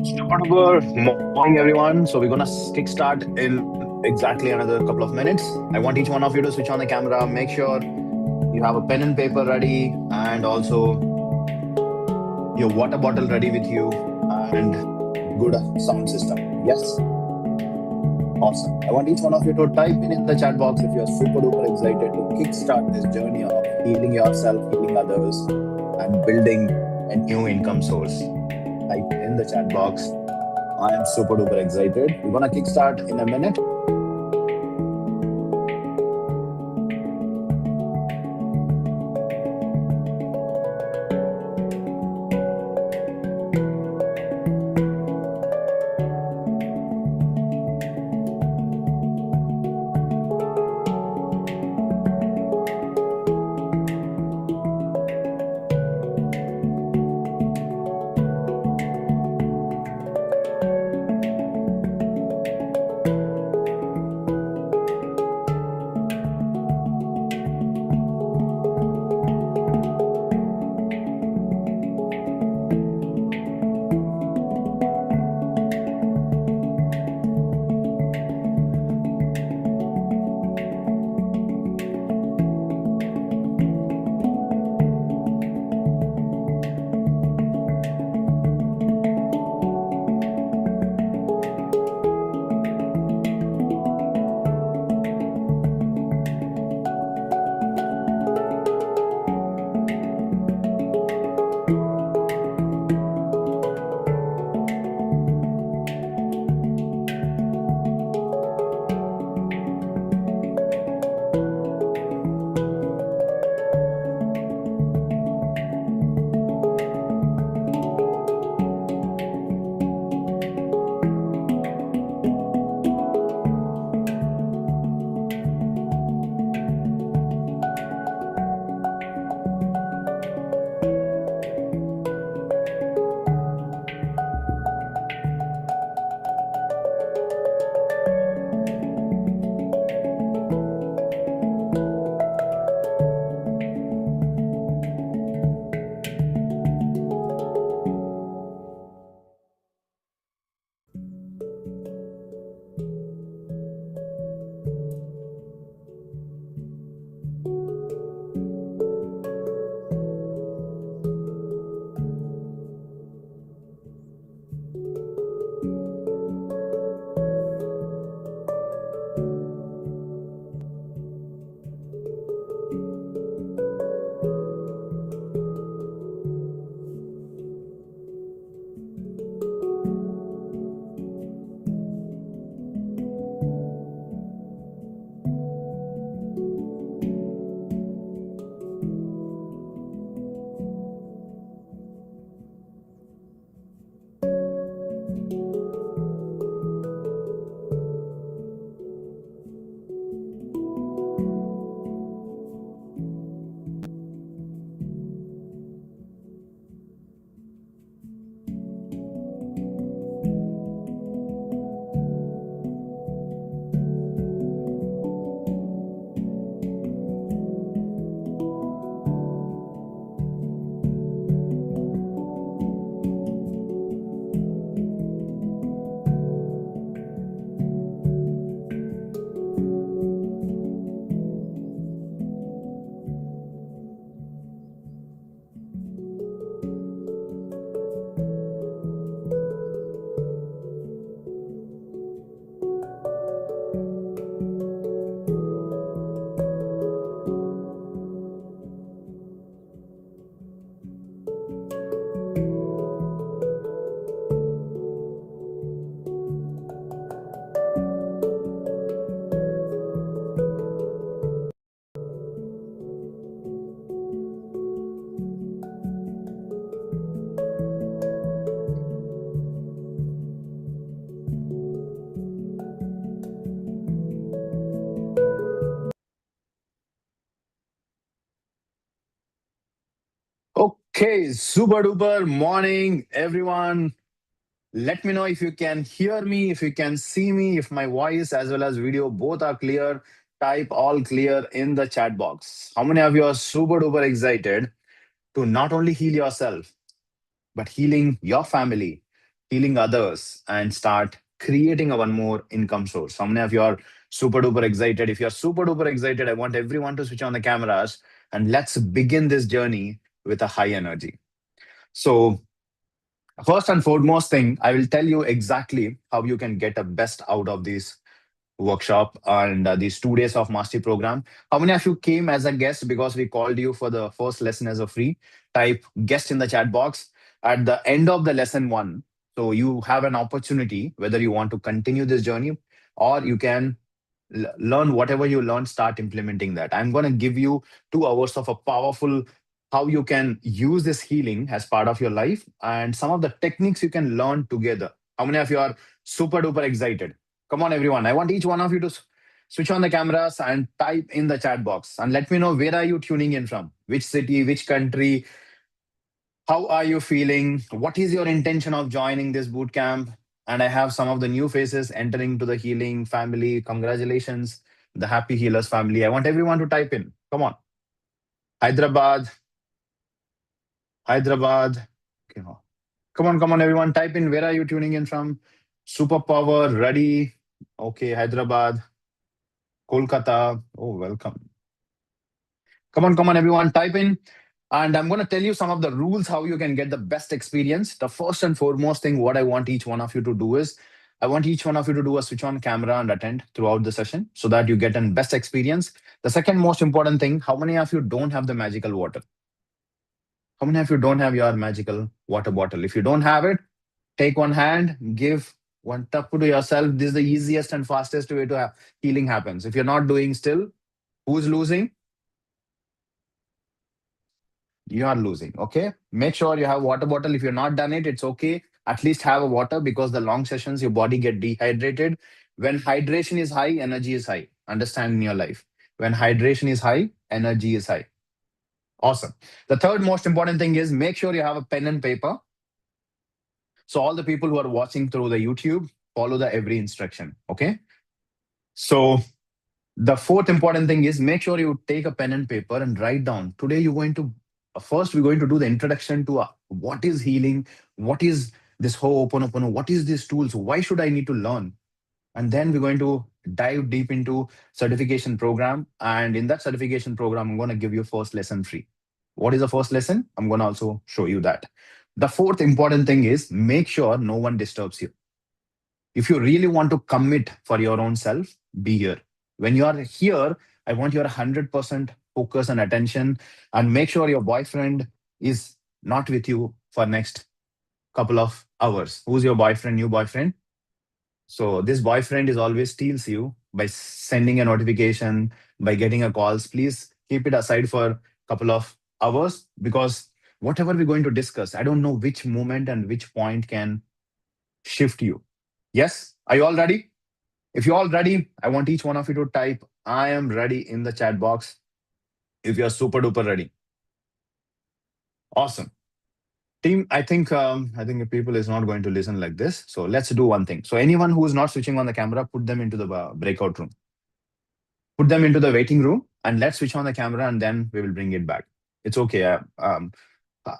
Super duper morning, everyone. So we're gonna kickstart in exactly another couple of minutes. I want each one of you to switch on the camera. Make sure you have a pen and paper ready, and also your water bottle ready with you, and good sound system. Yes, awesome. I want each one of you to type in the chat box if you are super duper excited to kickstart this journey of healing yourself, healing others, and building a new income source. Type in the chat box. I am super duper excited. We're gonna kickstart in a minute. Okay, super duper morning, everyone. Let me know if you can hear me, if you can see me, if my voice as well as video both are clear. Type all clear in the chat box. How many of you are super duper excited to not only heal yourself, but healing your family, healing others, and start creating a one more income source. How many of you are super duper excited? If you're super duper excited, I want everyone to switch on the cameras and let's begin this journey with a high energy. So, first and foremost thing, I will tell you exactly how you can get the best out of this workshop and these 2 days of mastery program. How many of you came as a guest because we called you for the first lesson as a free? Type guest in the chat box at the end of the lesson one. So you have an opportunity whether you want to continue this journey or you can learn whatever you learn, start implementing that. I'm going to give you 2 hours of a powerful how you can use this healing as part of your life and some of the techniques you can learn together. How many of you are super duper excited? Come on, everyone. I want each one of you to switch on the cameras and type in the chat box and let me know where are you tuning in from, which city, which country, how are you feeling, what is your intention of joining this boot camp. And I have some of the new faces entering to the healing family. Congratulations, the happy healers family. I want everyone to type in. Come on. Hyderabad, Hyderabad. Okay, come on, everyone. Type in where are you tuning in from. Superpower, ready. Okay, Hyderabad. Kolkata. Oh, welcome. Come on, everyone. Type in. And I'm going to tell you some of the rules how you can get the best experience. The first and foremost thing, what I want each one of you to do is, I want each one of you to do a switch on camera and attend throughout the session so that you get an best experience. The second most important thing, how many of you don't have the magical water? How many of you don't have your magical water bottle? If you don't have it, take one hand, give one tapu to yourself. This is the easiest and fastest way to have healing happens. If you're not doing still, who's losing? You are losing. Okay. Make sure you have water bottle. If you're not done it, it's okay. At least have a water because the long sessions, your body get dehydrated. When hydration is high, energy is high. Understand in your life. When hydration is high, energy is high. Awesome. The third most important thing is make sure you have a pen and paper. So all the people who are watching through the YouTube, follow the every instruction. Okay. So the fourth important thing is make sure you take a pen and paper and write down. Today, you're going to first, we're going to do the introduction to what is healing, what is this whole Ho'oponopono, what is these tools, why should I need to learn? And then we're going to dive deep into certification program. And in that certification program, I'm going to give you first lesson free. What is the first lesson? I'm going to also show you that. The fourth important thing is make sure no one disturbs you. If you really want to commit for your own self, be here. When you are here, I want your 100% focus and attention and make sure your boyfriend is not with you for next couple of hours. Who's your boyfriend, new boyfriend? So this boyfriend is always steals you by sending a notification, by getting a calls. Please keep it aside for a couple of hours because whatever we're going to discuss, I don't know which moment and which point can shift you. Yes? Are you all ready? If you're all ready, I want each one of you to type I am ready in the chat box if you're super duper ready. Awesome. Team, I think the people is not going to listen like this. So let's do one thing. So anyone who is not switching on the camera, put them into the breakout room. Put them into the waiting room and let's switch on the camera and then we will bring it back. It's okay.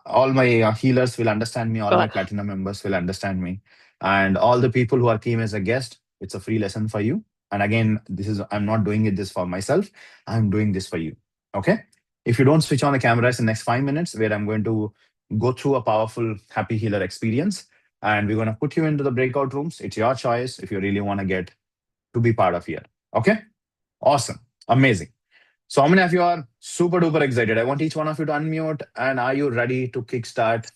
All my healers will understand me. All my Sure. platinum members will understand me, and all the people who are came as a guest. It's a free lesson for you. And again, this is I'm not doing it this for myself. I'm doing this for you. Okay. If you don't switch on the cameras in the next 5 minutes, where I'm going to go through a powerful happy healer experience, and we're going to put you into the breakout rooms. It's your choice if you really want to get to be part of here. Okay. Awesome. Amazing. So, how many of you are super duper excited? I want each one of you to unmute. And are you ready to kickstart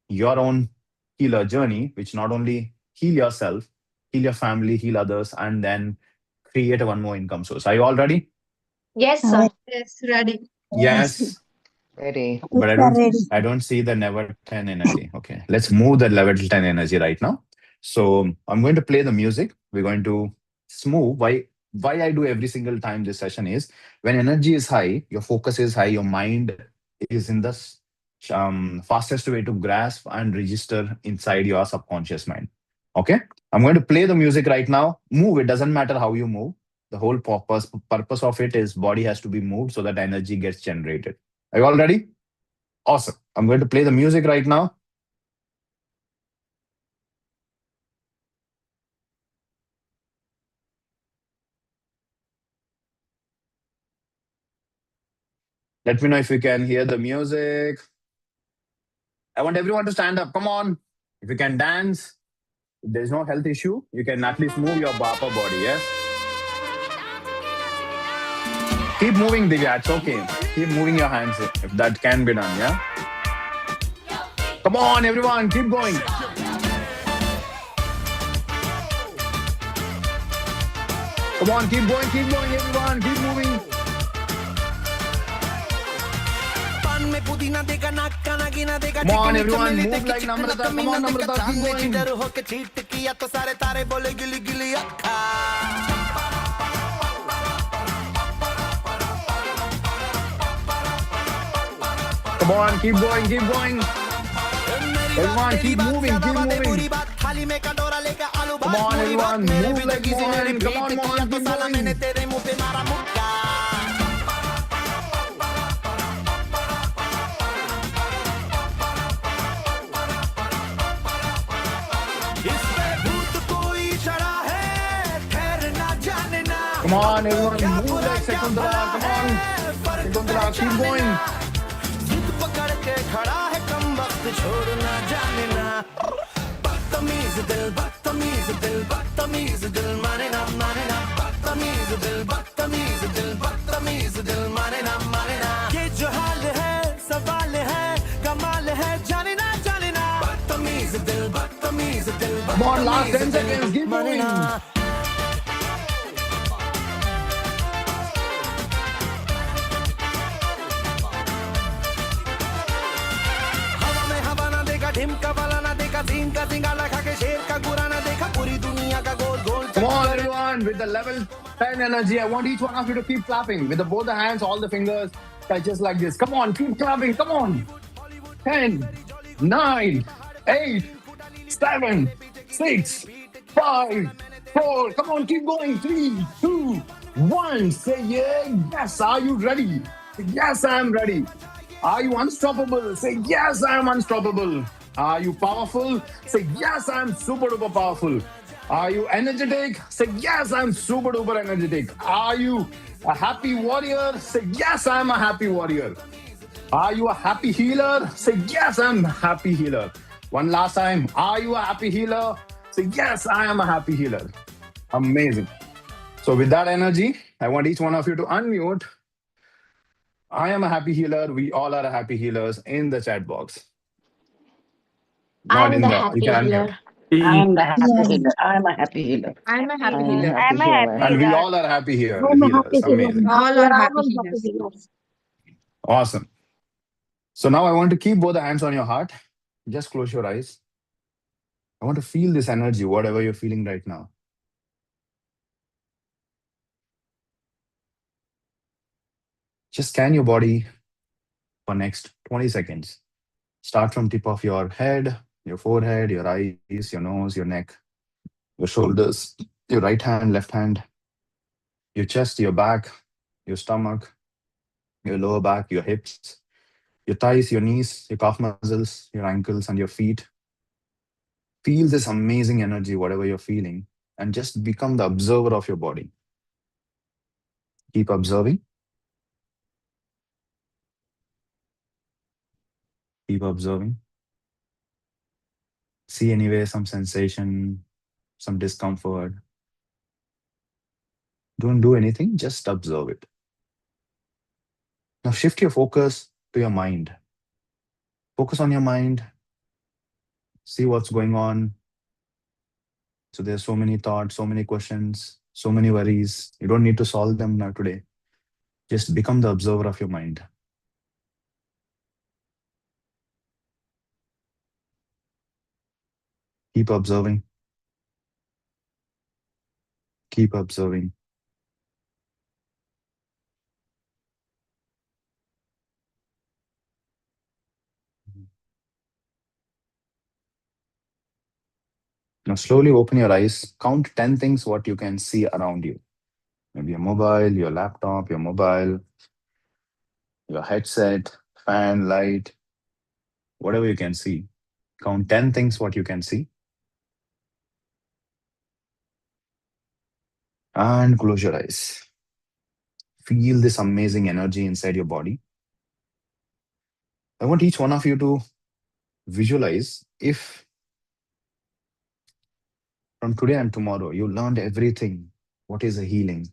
your own healer journey, which not only heal yourself, heal your family, heal others, and then create a one more income source? Are you all ready? Yes, Aware. sir. Yes, ready. Yes, Yes, Ready. but we are ready. I don't see the never 10 energy. Okay, let's move the level 10 energy right now. So I'm going to play the music. We're going to smooth. Why I do every single time this session is when energy is high, your focus is high, your mind is in the fastest way to grasp and register inside your subconscious mind. Okay, I'm going to play the music right now. Move. It doesn't matter how you move. The whole purpose of it is body has to be moved so that energy gets generated. Are you all ready? Awesome. I'm going to play the music right now. Let me know if you can hear the music. I want everyone to stand up. Come on. If you can dance, if there's no health issue, you can at least move your upper body. Yes. Keep moving, Divya. It's okay. Keep moving your hands if that can be done. Yeah. Come on, everyone. Keep going. Come on. Keep going. Keep going, everyone. Keep moving. पान में पुदीना देगा नाक का नागिना देगा Come on, चिकनी everyone. चमेली Move देगी like चिकना Namrata. Come कमीना on, देगा Namrata. चांद Keep में going. जिधर होके चीट किया तो सारे तारे बोले गिली गिली अक्खा Come on. Keep going. Keep going. Everyone, keep moving. Keep moving. थाली में कटोरा लेके आलू Come भात on, पूरी बात everyone. मेरे Move भी like तो किसी ने one. Come on, रिपीट किया Mohan. तो Keep साला मैंने going. तेरे मुंह पे मारा मुक्का इस पे भूत कोई चढ़ा है खैर ना जाने ना Come on, everyone. क्या Move बुरा like क्या Shakuntala. भला Come है on. फर्क Shakuntala, keep पहचाने going. ना जिद पकड़ के खड़ा है कम वक्त छोड़ना जाने ना बदतमीज दिल माने ना बदतमीज दिल माने ना ये जो हाल है सवाल है कमाल है जाने ना बदतमीज दिल Come on, last 10 seconds. Keep माने ना moving. हवा में हवा ना देखा ढिमका वाला ना देखा सीन का सिंगाला खा के शेर का गुरा ना देखा पूरी दुनिया का गोल गोल Come on, everyone. With the level 10 energy, I want each one of you to keep clapping with both the hands, all the fingers touches like this. Come on, keep clapping. Come on. 10, 9, 8, 7, 6, 5, 4. Come on, keep going. 3, 2, 1. Say yeah. Yes. Are you ready? Yes, I am ready. Are you unstoppable? Say yes, I am unstoppable. Are you powerful? Say yes, I am super duper powerful. Are you energetic? Say yes, I'm super duper energetic. Are you a happy warrior? Say yes, I'm a happy warrior. Are you a happy healer? Say yes, I'm a happy healer. One last time. Are you a happy healer? Say yes, I am a happy healer. Amazing. So with that energy, I want each one of you to unmute. I am a happy healer. We all are happy healers in the chat box. Not I'm in the the, you happy can unmute. healer. I'm the happy Yeah, healer. I'm a happy healer. I'm a happy I'm a healer. happy I'm a healer. happy And we healer. all are happy I'm a happy healers. healer. Amazing. All We are are happy all happy healers. healers. Awesome. So now I want to keep both the hands on your heart. Just close your eyes. I want to feel this energy, whatever you're feeling right now. Just scan your body for next 20 seconds. Start from tip of your head, your forehead, your eyes, your nose, your neck, your shoulders, your right hand, left hand, your chest, your back, your stomach, your lower back, your hips, your thighs, your knees, your calf muscles, your ankles, and your feet. Feel this amazing energy, whatever you're feeling, and just become the observer of your body. Keep observing, keep observing. See anywhere some sensation, some discomfort. Don't do anything, just observe it. Now shift your focus to your mind. Focus on your mind, see what's going on. So there's so many thoughts, so many questions, so many worries. You don't need to solve them now today. Just become the observer of your mind. Keep observing, keep observing. Now slowly open your eyes. Count 10 things what you can see around you. Maybe your mobile, your laptop, your mobile, your headset, fan, light, whatever you can see. Count 10 things what you can see and close your eyes. Feel this amazing energy inside your body. I want each one of you to visualize if from today and tomorrow you learned everything. What is a healing?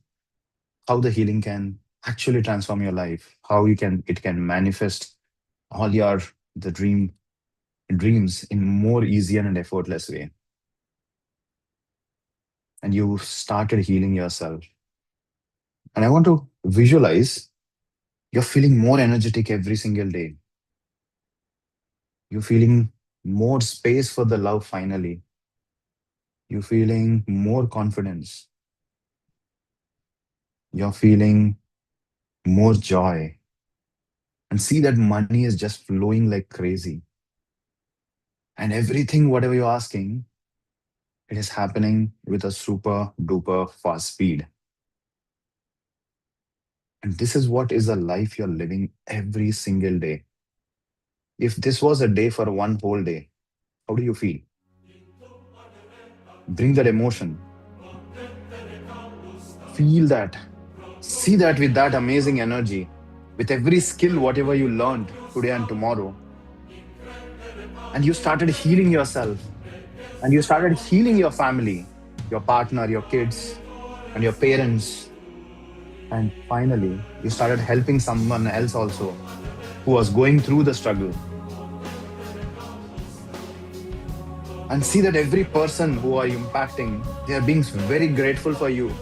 How the healing can actually transform your life? How it can manifest all your the dreams in more easier and effortless way. And you started healing yourself. And I want to visualize you're feeling more energetic every single day. You're feeling more space for the love finally. You're feeling more confidence. You're feeling more joy. And see that money is just flowing like crazy. And everything, whatever you're asking, it is happening with a super duper fast speed. And this is what is a life you're living every single day. If this was a day for one whole day, how do you feel? Bring that emotion. Feel that. See that with that amazing energy, with every skill, whatever you learned today and tomorrow. And you started healing yourself, and you started healing your family, your partner, your kids, and your parents. And finally, you started helping someone else also who was going through the struggle. And see that every person who are impacting, they are being very grateful for you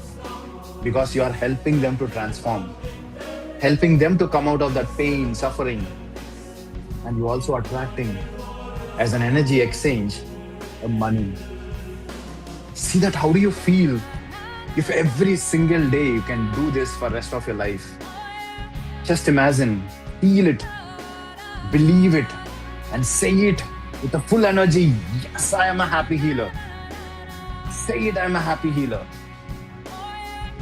because you are helping them to transform, helping them to come out of that pain, suffering. And you also attracting as an energy exchange money. See that how do you feel if every single day you can do this for rest of your life? Just imagine, feel it, believe it, and say it with a full energy. Yes, I am a happy healer. Say it, I am a happy healer.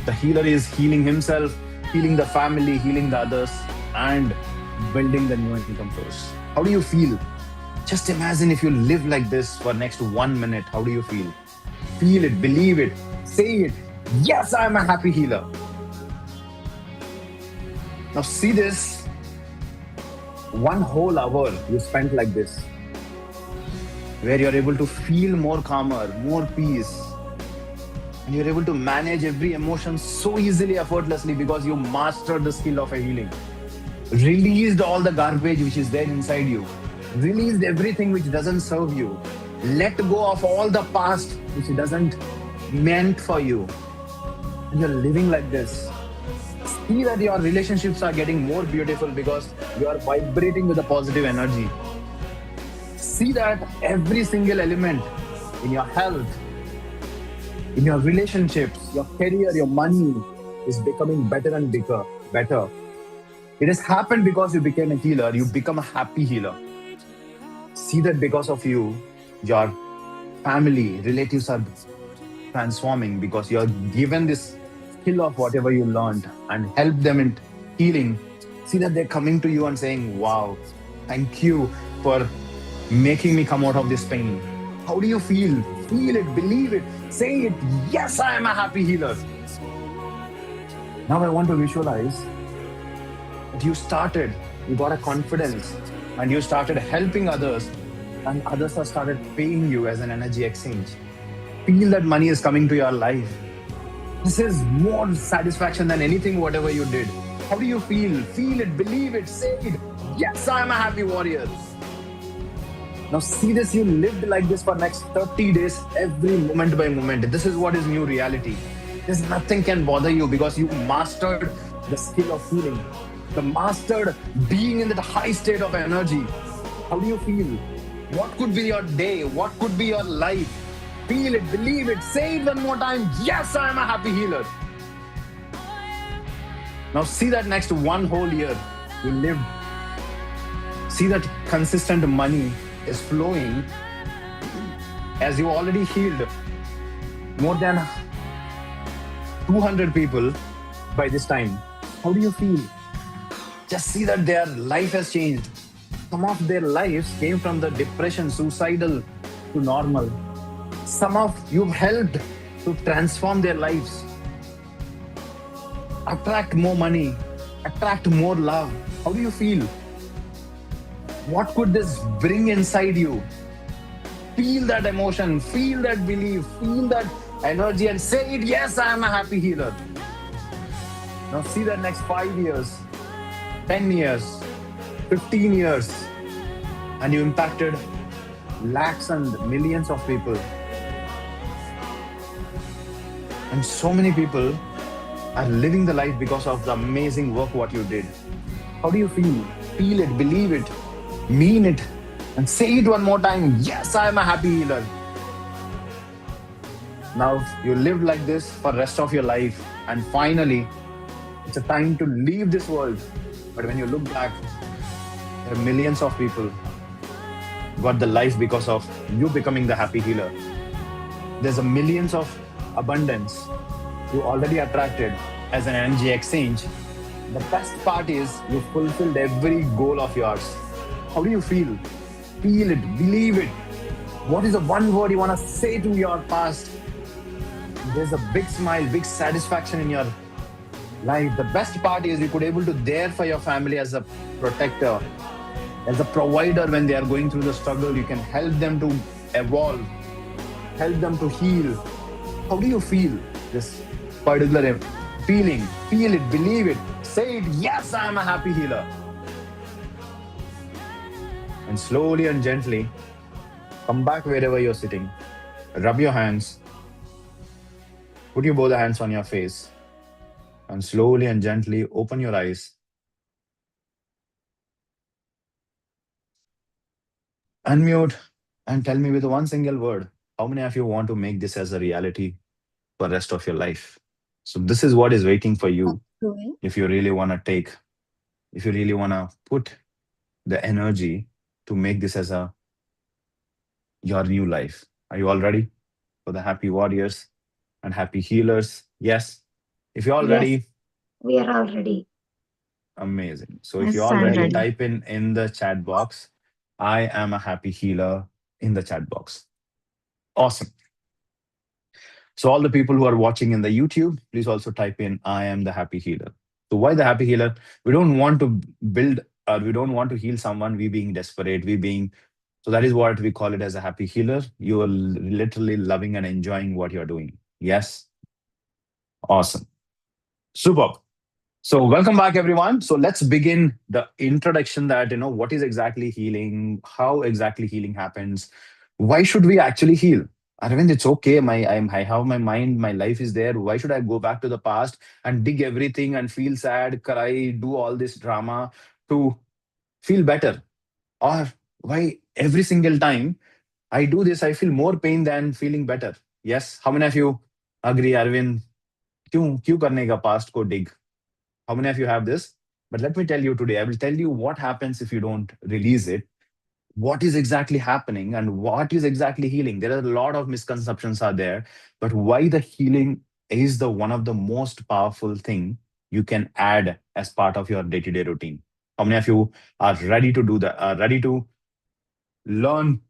The healer is healing himself, healing the family, healing the others, and building the new income source. How do you feel? Just imagine if you live like this for next 1 minute. How do you feel? Feel it, believe it, say it. Yes, I am a happy healer. Now see this. One whole hour you spent like this, where you're able to feel more calmer, more peace, and you're able to manage every emotion so easily, effortlessly, because you mastered the skill of a healing. Released all the garbage which is there inside you. Released everything which doesn't serve you. Let go of all the past which doesn't meant for you. And you're living like this. See that your relationships are getting more beautiful because you are vibrating with a positive energy. See that every single element in your health, in your relationships, your career, your money is becoming better and bigger, better. It has happened because you became a healer. You become a happy healer. See that because of you, your family, relatives are transforming because you are given this skill of whatever you learned and help them in healing. See that they're coming to you and saying, wow, thank you for making me come out of this pain. How do you feel? Feel it, believe it, say it. Yes, I am a happy healer. Now I want to visualize that you got a confidence, and you started helping others, and others have started paying you as an energy exchange. Feel that money is coming to your life. This is more satisfaction than anything, whatever you did. How do you feel? Feel it, believe it, say it. Yes, I am a happy warrior. Now see this, you lived like this for next 30 days, every moment by moment. This is what is new reality. There's nothing can bother you because you mastered the skill of healing. The mastered being in that high state of energy. How do you feel? What could be your day? What could be your life? Feel it, believe it, say it one more time. Yes, I am a happy healer. Now see that next one whole year you lived. See that consistent money is flowing as you already healed more than 200 people by this time. How do you feel? Just see that their life has changed. Some of their lives came from the depression, suicidal to normal. Some of you've helped to transform their lives. Attract more money, attract more love. How do you feel? What could this bring inside you? Feel that emotion, feel that belief, feel that energy, and say it. Yes, I am a happy healer. Now, see that next 5 years, 10 years, 15 years, and you impacted lakhs and millions of people. And so many people are living the life because of the amazing work what you did. How do you feel? Feel it, believe it, mean it, and say it one more time. Yes, I am a happy healer. Now you live like this for rest of your life, and finally, it's a time to leave this world. But when you look back, there are millions of people got the life because of you becoming the happy healer. There's a millions of abundance you already attracted as an energy exchange. The best part is you fulfilled every goal of yours. How do you feel? Feel it, believe it. What is the one word you want to say to your past? There's a big smile, big satisfaction in your life. The best part is you could able to there for your family as a protector, as a provider when they are going through the struggle. You can help them to evolve, help them to heal. How do you feel this particular feeling? Feel it, believe it, say it. Yes, I am a happy healer. And slowly and gently come back wherever you're sitting. Rub your hands, put your both hands on your face, and slowly and gently open your eyes. Unmute and tell me with one single word, how many of you want to make this as a reality for the rest of your life? So this is what is waiting for you Doing. if you really want to take, if you really want to put the energy to make this as a your new life. Are you all ready for the happy warriors and happy healers? Yes. If you're all Yes, ready, we are all ready. amazing. So if you're Yes, all I'm ready, ready. type in the chat box, I am a happy healer in the chat box. Awesome. So all the people who are watching in the YouTube, please also type in I am the happy healer. So why the happy healer? We don't want to build or we don't want to heal someone, we being desperate, we being so that is what we call it as a happy healer. You are literally loving and enjoying what you're doing. Yes. Awesome. Superb. So welcome back everyone. So let's begin the introduction that what is exactly healing, how exactly healing happens, why should we actually heal? Arvind, it's okay. I have my mind, my life is there. Why should I go back to the past and dig everything and feel sad, cry, do all this drama to feel better? Or why every single time I do this, I feel more pain than feeling better? Yes. How many of you agree, Arvind? क्यों क्यों करने का past को dig? How many of you have this? But let me tell you today, I will tell you what happens if you don't release it, what is exactly happening and what is exactly healing. There are a lot of misconceptions are there, but why the healing is the one of the most powerful thing you can add as part of your day-to-day routine. How many of you are ready to do that, are ready to learn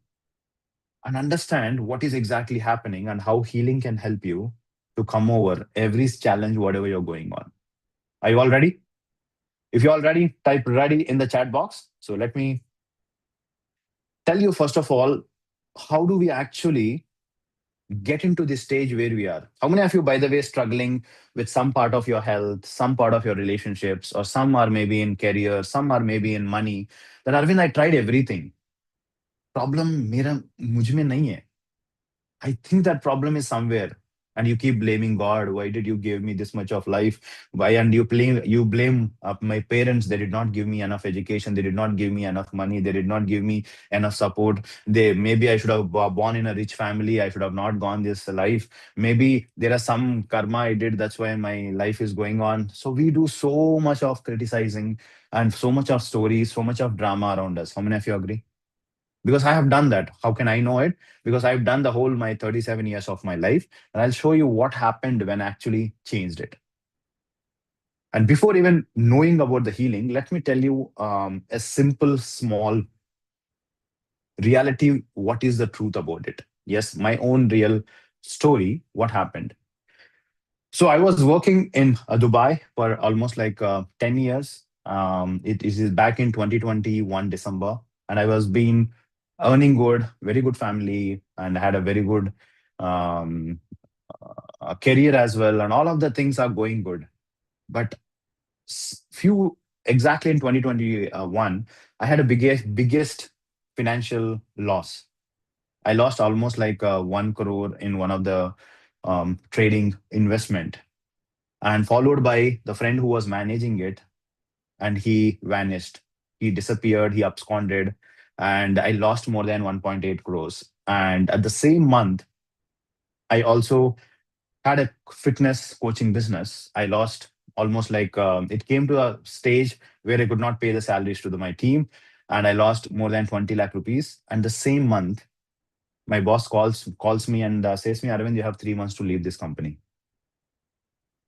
and understand what is exactly happening and how healing can help you to come over every challenge, whatever you're going on? Are you all ready? If you're all ready, type ready in the chat box. So let me tell you first of all, how do we actually get into this stage where we are? How many of you, by the way, struggling with some part of your health, some part of your relationships, or some are maybe in career, some are maybe in money? That Arvind, I tried everything. Problem मेरा मुझ में नहीं है. I think that problem is somewhere. And you keep blaming God. Why did you give me this much of life? Why? And you blame my parents. They did not give me enough education. They did not give me enough money. They did not give me enough support. They maybe I should have born in a rich family. I should have not gone this life. Maybe there are some karma I did. That's why my life is going on. So we do so much of criticizing and so much of stories, so much of drama around us. How many of you agree? Because I have done that. How can I know it? Because I've done the whole my 37 years of my life, and I'll show you what happened when I actually changed it. And before even knowing about the healing, let me tell you a simple, small reality. What is the truth about it? Yes, my own real story. What happened? So I was working in Dubai for almost like 10 years. It is back in 2021 December. and I was being earning good, very good family, and had a very good um, career as well, and all of the things are going good. But few exactly in 2021, I had a biggest financial loss. I lost almost like 1 crore in one of the trading investment, and followed by the friend who was managing it, and he vanished. He disappeared. He absconded, and I lost more than 1.8 crores. And at the same month, I also had a fitness coaching business. I lost almost like it came to a stage where I could not pay the salaries to my team, and I lost more than 20 lakh rupees. And the same month, my boss calls me and says me, Arvind, you have 3 months to leave this company.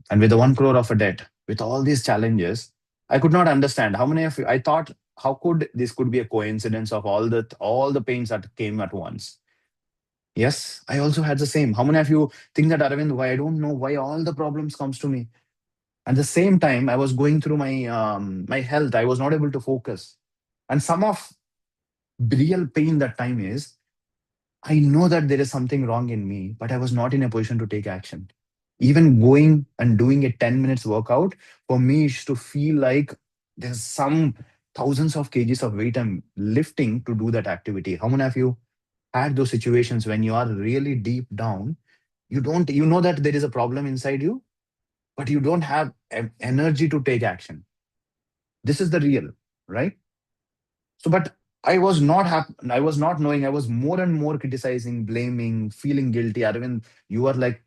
And with the 1 crore of a debt, with all these challenges, I could not understand how many of you. I thought, how could this could be a coincidence of all the pains that came at once? Yes, I also had the same. How many of you think that, Arvind, why I don't know why all the problems comes to me? At the same time, I was going through my health. I was not able to focus, and some of real pain that time is, I know that there is something wrong in me, but I was not in a position to take action. Even going and doing a 10 minutes workout for me is to feel like there's some thousands of kgs of weight I'm lifting to do that activity. How many of you had those situations when you are really deep down? You know that there is a problem inside you, but you don't have energy to take action. This is the real, right? So, but I was not happy. I was not knowing. I was more and more criticizing, blaming, feeling guilty. Arvind, you are like,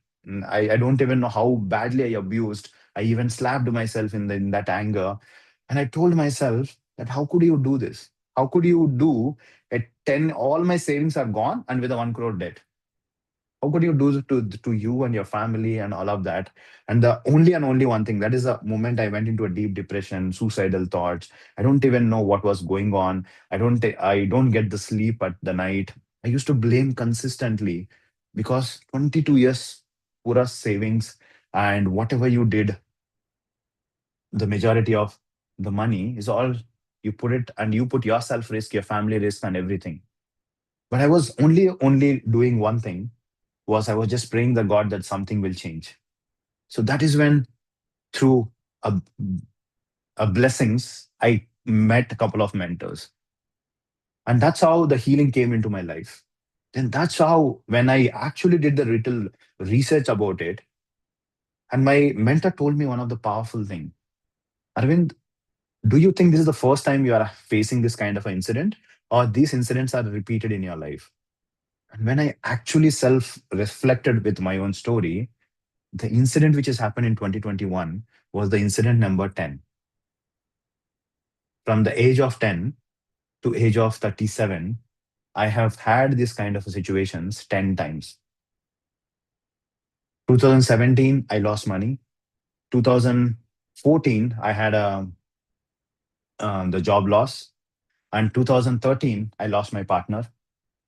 I don't even know how badly I abused. I even slapped myself in that anger. And I told myself that how could you do this? How could you do at 10, all my savings are gone and with a 1 crore debt? How could you do it to you and your family and all of that? And the only and only one thing, that is the moment I went into a deep depression, suicidal thoughts. I don't even know what was going on. I don't get the sleep at the night. I used to blame consistently because 22 years pura savings, and whatever you did, the majority of the money is all you put it, and you put yourself risk, your family risk, and everything. But I was only doing one thing, was I was just praying the God that something will change. So that is when, through a, a blessings, I met a couple of mentors, and that's how the healing came into my life. Then that's how, when I actually did the little research about it, and my mentor told me one of the powerful thing. Arvind, do you think this is the first time you are facing this kind of an incident, or these incidents are repeated in your life? And when I actually self reflected with my own story, the incident which has happened in 2021 was the incident number 10. From the age of 10 to age of 37, I have had this kind of situations 10 times. 2017, I lost money. 2014, I had the job loss. And 2013, I lost my partner.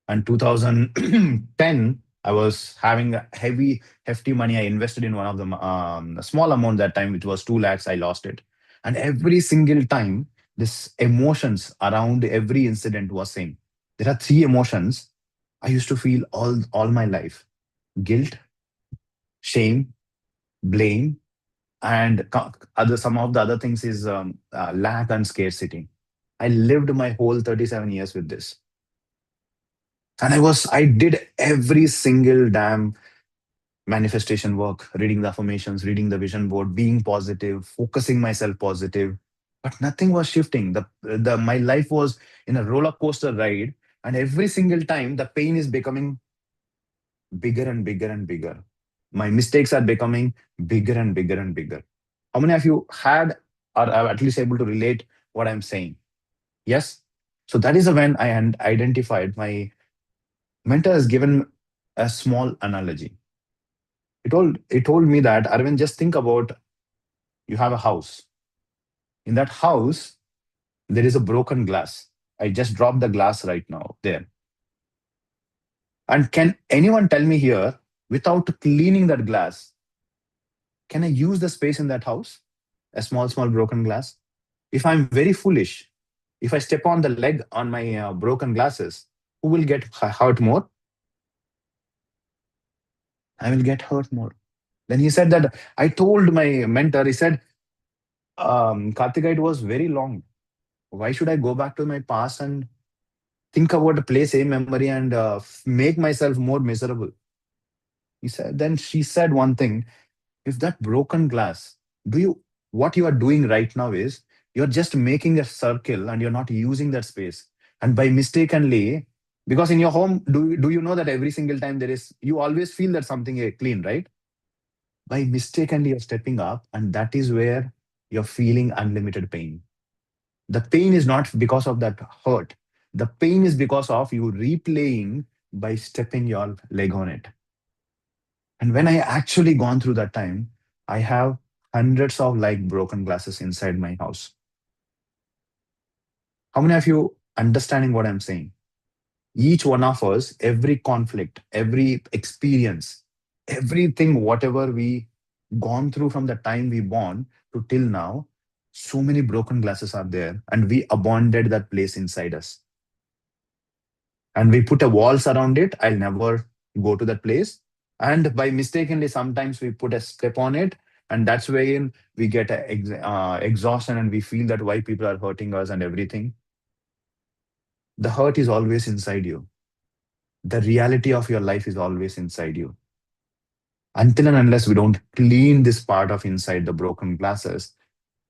And 2010, I was having a hefty money. I invested in one of them, a small amount that time, which was 2 lakhs. I lost it. And every single time, this emotions around every incident was same. There are three emotions I used to feel all my life: guilt, shame, blame, and other some of the other things is lack and scarcity. I lived my whole 37 years with this. And I did every single damn manifestation work, reading the affirmations, reading the vision board, being positive, focusing myself positive. But nothing was shifting. The my life was in a roller coaster ride, and every single time the pain is becoming bigger and bigger and bigger. My mistakes are becoming bigger and bigger and bigger. How many of you had or are at least able to relate what I'm saying? Yes. So that is when I identified. My mentor has given a small analogy. It told me that, Arvind, just think about, you have a house. In that house, there is a broken glass. I just dropped the glass right now there. And can anyone tell me here, without cleaning that glass, can I use the space in that house? A small broken glass? If I'm very foolish, If I step on the leg on my broken glasses, who will get hurt more? I will get hurt more. Then he said that I told my mentor, he said, Kartika, it was very long. Why should I go back to my past and think about a place, a memory, and make myself more miserable? He said, then she said one thing, if that broken glass, do you, what you are doing right now is you're just making a circle and you're not using that space. And by mistakenly, because in your home, do you know that every single time there is, you always feel that something is clean, right? By mistakenly, you're stepping up, and that is where you're feeling unlimited pain. The pain is not because of that hurt. The pain is because of you replaying by stepping your leg on it. And when I actually gone through that time, I have hundreds of like broken glasses inside my house. How many of you understanding what I'm saying? Each one of us, every conflict, every experience, everything, whatever we gone through from the time we born to till now, so many broken glasses are there, and we abandoned that place inside us. And we put a walls around it. I'll never go to that place. And by mistakenly, sometimes we put a step on it, and that's where we get a exhaustion, and we feel that why people are hurting us and everything. The hurt is always inside you. The reality of your life is always inside you. Until and unless we don't clean this part of inside the broken glasses,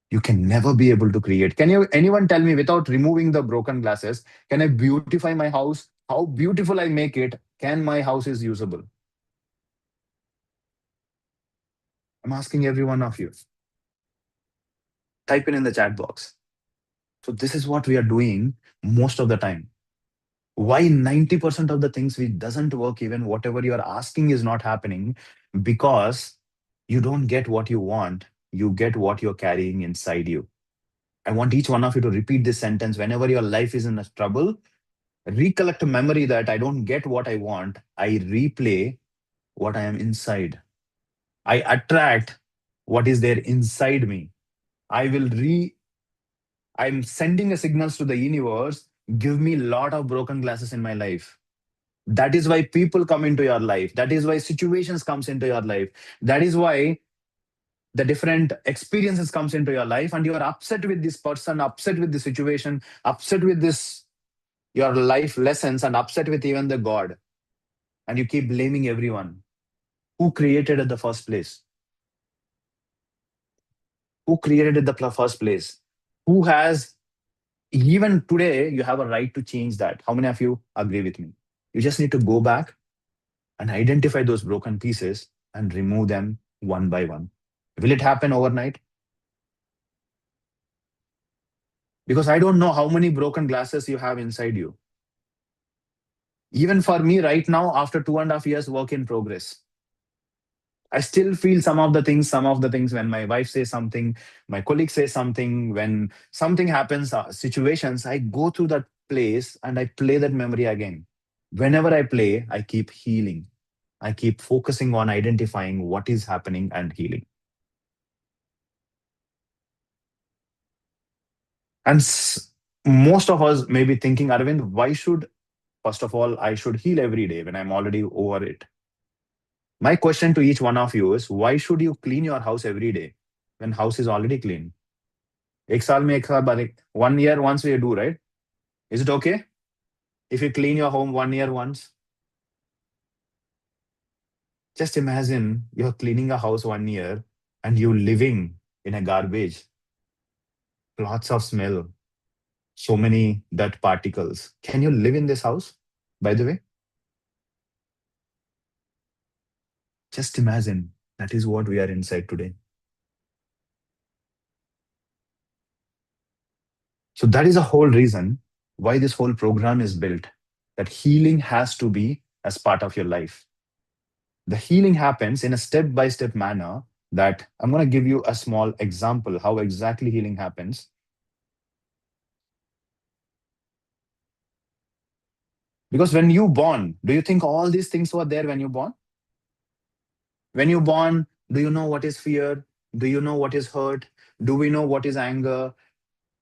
you can never be able to create. Can you anyone tell me without removing the broken glasses, can I beautify my house? How beautiful I make it, can my house is usable? I'm asking every one of you. Type in the chat box. So this is what we are doing most of the time. Why 90% of the things which doesn't work, even whatever you are asking is not happening? Because you don't get what you want, you get what you're carrying inside you. I want each one of you to repeat this sentence whenever your life is in a trouble. Recollect a memory that I don't get what I want, I replay what I am inside. I attract what is there inside me. I will re I'm sending a signals to the universe, give me a lot of broken glasses in my life. That is why people come into your life. That is why situations comes into your life. That is why the different experiences comes into your life, and you are upset with this person, upset with the situation, upset with this your life lessons, and upset with even the God, and you keep blaming everyone. Who created at the first place? Who created at the first place? Who has, even today you have a right to change that? How many of you agree with me? You just need to go back and identify those broken pieces and remove them one by one. Will it happen overnight? Because I don't know how many broken glasses you have inside you. Even for me right now, after 2.5 years, work in progress, I still feel some of the things when my wife says something, my colleague says something, when something happens, situations, I go through that place and I play that memory again. Whenever I play, I keep healing. I keep focusing on identifying what is happening and healing. And most of us may be thinking, Arvind, why should, first of all, I should heal every day when I'm already over it? My question to each one of you is, why should you clean your house every day when house is already clean? एक साल में एक साल बाद 1 year once we do, right? Is it okay if you clean your home 1 year once? Just imagine you're cleaning a house 1 year and you living in a garbage, lots of smell, so many dirt particles. Can you live in this house? By the way, just imagine that is what we are inside today. So that is a whole reason why this whole program is built, that healing has to be as part of your life. The healing happens in a step by step manner, that I'm going to give you a small example how exactly healing happens. Because when you born, do you think all these things were there when you born? When you born, do you know what is fear? Do you know what is hurt? Do we know what is anger?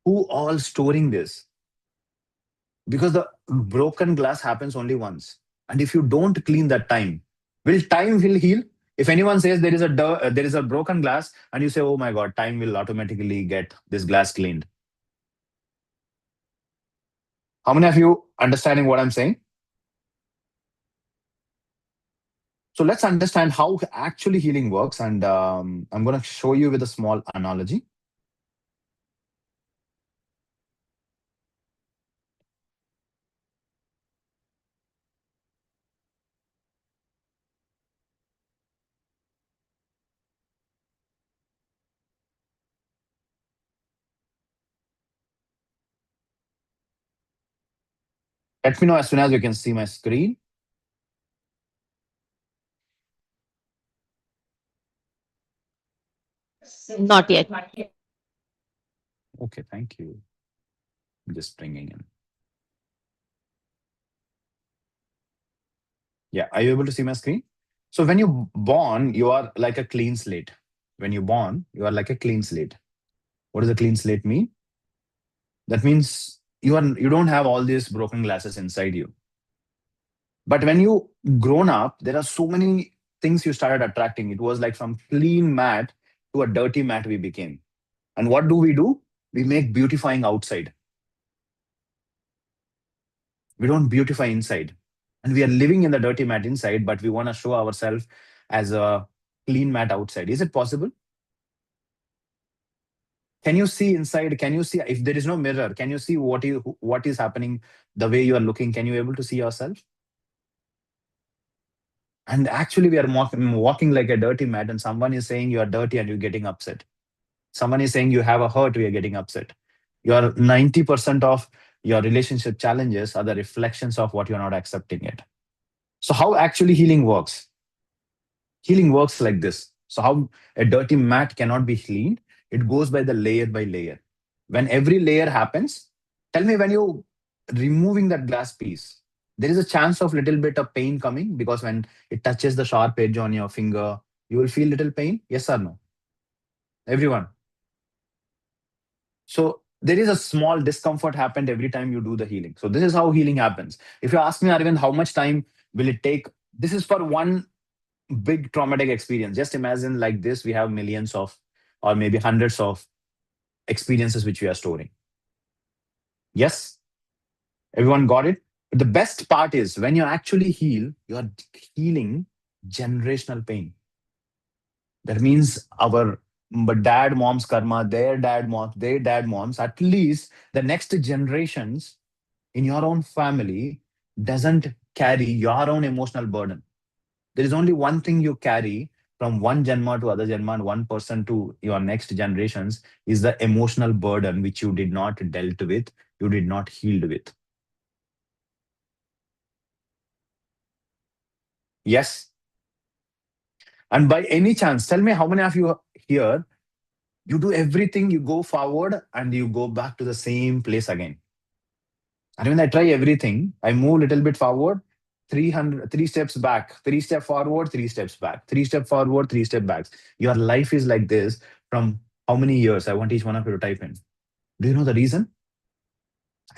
Who all storing this? because the broken glass happens only once. And if you don't clean that time, will time will heal? If anyone says there is there is a broken glass and you say, oh my god, time will automatically get this glass cleaned. How many of you understanding what I'm saying? So let's understand how actually healing works. And I'm going to show you with a small analogy. Let me know as soon as you can see my screen. Not yet. Okay, thank you. Just bringing in. Yeah, are you able to see my screen? So when you born, you are like a clean slate. When you born, you are like a clean slate. What does a clean slate mean? That means you don't have all these broken glasses inside you. But when you grown up, there are so many things you started attracting. It was like from clean mat to a dirty mat we became. And what do? We make beautifying outside. We don't beautify inside. And we are living in the dirty mat inside, but we want to show ourselves as a clean mat outside. Is it possible? Can you see inside? Can you see if there is no mirror? Can you see what is happening the way you are looking? Can you able to see yourself? And actually, we are walking like a dirty mat, and someone is saying you are dirty and you're getting upset. Someone is saying you have a hurt, we are getting upset. Your 90% of your relationship challenges are the reflections of what you're not accepting it. So, how actually healing works? Healing works like this. So, how a dirty mat cannot be cleaned, it goes by the layer by layer. When every layer happens, tell me when you removing that glass piece, there is a chance of little bit of pain coming because when it touches the sharp edge on your finger, you will feel little pain. Yes or no? Everyone. So there is a small discomfort happened every time you do the healing. So this is how healing happens. If you ask me, Arvind, how much time will it take? This is for one big traumatic experience. Just imagine like this, we have millions of or maybe hundreds of experiences which we are storing. Yes, everyone got it? But the best part is when you actually heal, you are healing generational pain. That means our dad, mom's karma, their dad, moms, at least the next generations in your own family doesn't carry your own emotional burden. There is only one thing you carry from one Janma to other Janma and one person to your next generations is the emotional burden which you did not dealt with, you did not healed with. Yes. And by any chance, tell me how many of you here, you do everything, you go forward and you go back to the same place again. And when I try everything, I move a little bit forward, 3 steps back, 3 steps forward, 3 steps back, 3 steps forward, 3 steps back. Your life is like this from how many years? I want each one of you to type in. Do you know the reason?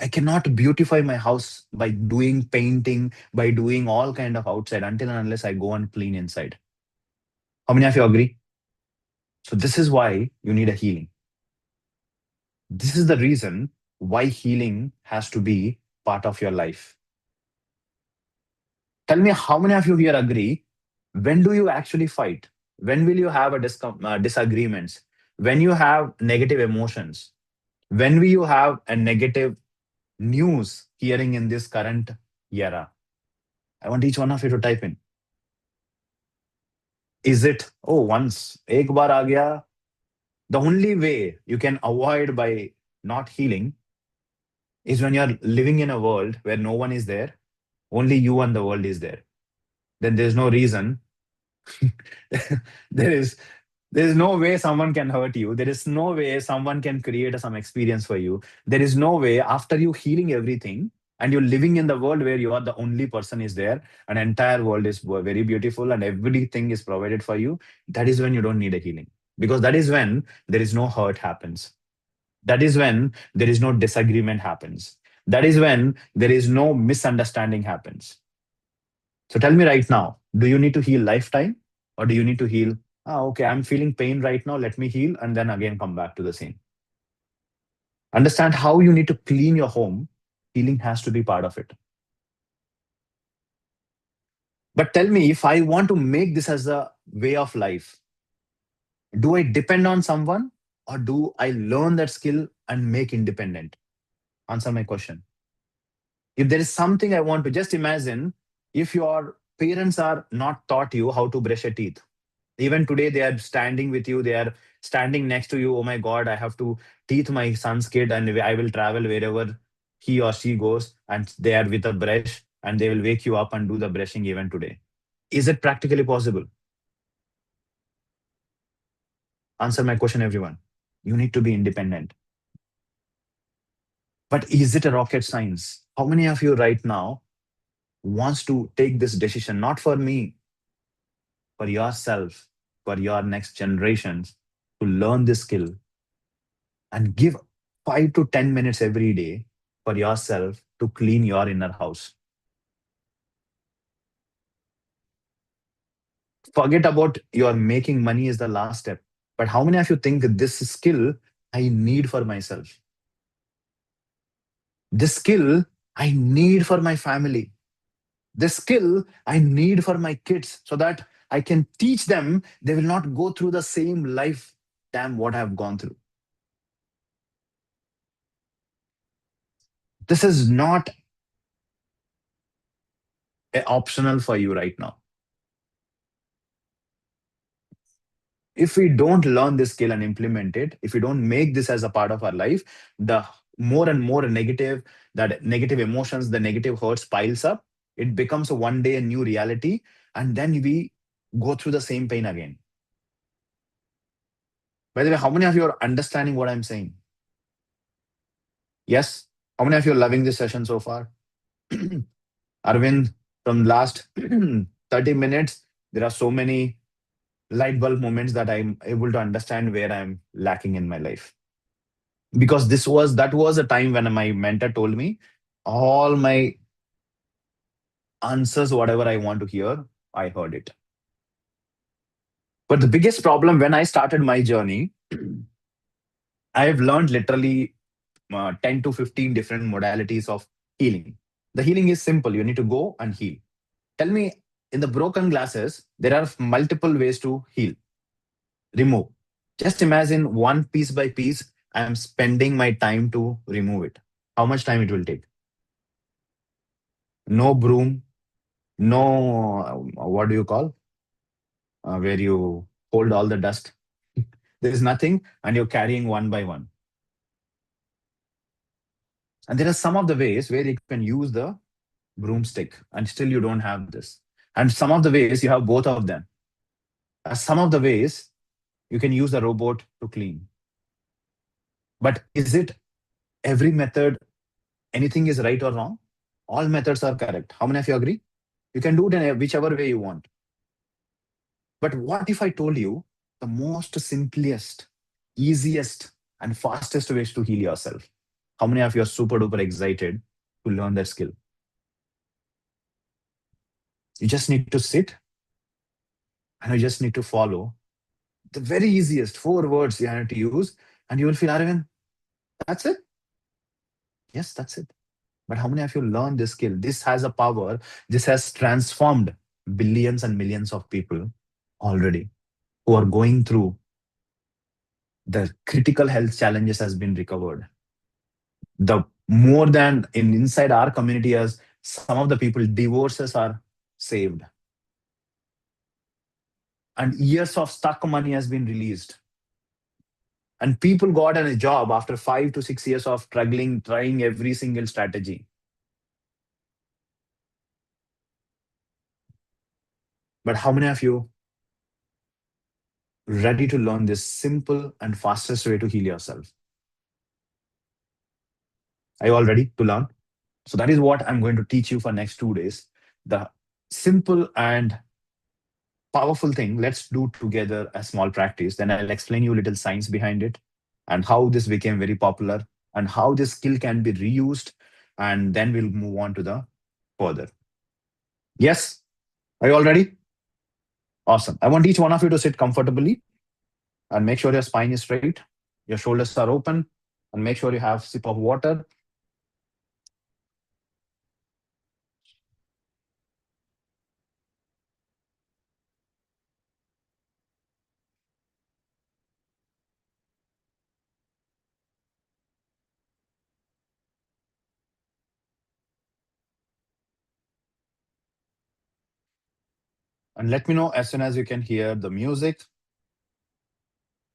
I cannot beautify my house by doing painting, by doing all kind of outside until and unless I go and clean inside. How many of you agree? So this is why you need a healing. This is the reason why healing has to be part of your life. Tell me how many of you here agree? When do you actually fight? When will you have a disagreements? When you have negative emotions? When will you have a negative news hearing in this current era? I want each one of you to type in. Is it, oh, once, ek bar aa gaya? The only way you can avoid by not healing is when you're living in a world where no one is there, only you and the world is there. Then there's no reason. there is there is no way someone can hurt you. There is no way someone can create some experience for you. There is no way after you healing everything and you're living in the world where you are the only person is there, an entire world is very beautiful and everything is provided for you. That is when you don't need a healing because that is when there is no hurt happens. That is when there is no disagreement happens. That is when there is no misunderstanding happens. So tell me right now, do you need to heal lifetime, or do you need to heal? Ah, okay, I'm feeling pain right now. Let me heal and then again come back to the same. Understand how you need to clean your home. Healing has to be part of it. But tell me, if I want to make this as a way of life, do I depend on someone, or do I learn that skill and make independent? Answer my question. If there is something I want to just imagine, if your parents are not taught you how to brush your teeth, even today they are standing with you, they are standing next to you. Oh my God, I have to teach my son's kid and I will travel wherever he or she goes, and they are with a brush and they will wake you up and do the brushing even today. Is it practically possible? Answer my question, everyone. You need to be independent. But is it a rocket science? How many of you right now wants to take this decision, not for me, for yourself, for your next generations, to learn this skill and give 5 to 10 minutes every day for yourself to clean your inner house? Forget about your making money is the last step. But how many of you think that this skill I need for myself? This skill I need for my family. This skill I need for my kids so that I can teach them, they will not go through the same life damn what I've gone through. This is not optional for you right now. If we don't learn this skill and implement it, if we don't make this as a part of our life, the more and more negative, that negative emotions, the negative hurts piles up. It becomes a one day a new reality, and then we go through the same pain again. By the way, how many of you are understanding what I'm saying? Yes? How many of you are loving this session so far? Arvind, from last 30 minutes, there are so many light bulb moments that I'm able to understand where I'm lacking in my life. Because that was a time when my mentor told me all my answers, whatever I want to hear, I heard it. But the biggest problem when I started my journey, I have learned literally 10 to 15 different modalities of healing. The healing is simple. You need to go and heal. Tell me, in the broken glasses, there are multiple ways to heal, remove. Just imagine one piece by piece, I am spending my time to remove it. How much time it will take? No broom, no, what do you call, where you hold all the dust. There is nothing, and you're carrying one by one. And there are some of the ways where you can use the broomstick, and still you don't have this. And some of the ways you have both of them. Some of the ways you can use the robot to clean. But is it every method, anything is right or wrong? All methods are correct. How many of you agree? You can do it in whichever way you want. But what if I told you the most simplest, easiest, and fastest ways to heal yourself? How many of you are super duper excited to learn that skill? You just need to sit and you just need to follow the very easiest 4 words you have to use, and you will feel, Arvind, that's it. Yes, that's it. But how many of you learn this skill? This has a power. This has transformed billions and millions of people already who are going through the critical health challenges has been recovered. The more than in inside our community, as some of the people, divorces are saved, and years of stuck money has been released, and people got a job after 5 to 6 years of struggling, trying every single strategy. But how many of you ready to learn this simple and fastest way to heal yourself? Are you all ready to learn? So that is what I'm going to teach you for next 2 days. The simple and powerful thing. Let's do together a small practice. Then I'll explain you a little science behind it and how this became very popular and how this skill can be reused and then we'll move on to the further. Yes, are you all ready? Awesome. I want each one of you to sit comfortably and make sure your spine is straight, your shoulders are open, and make sure you have sip of water. And let me know as soon as you can hear the music.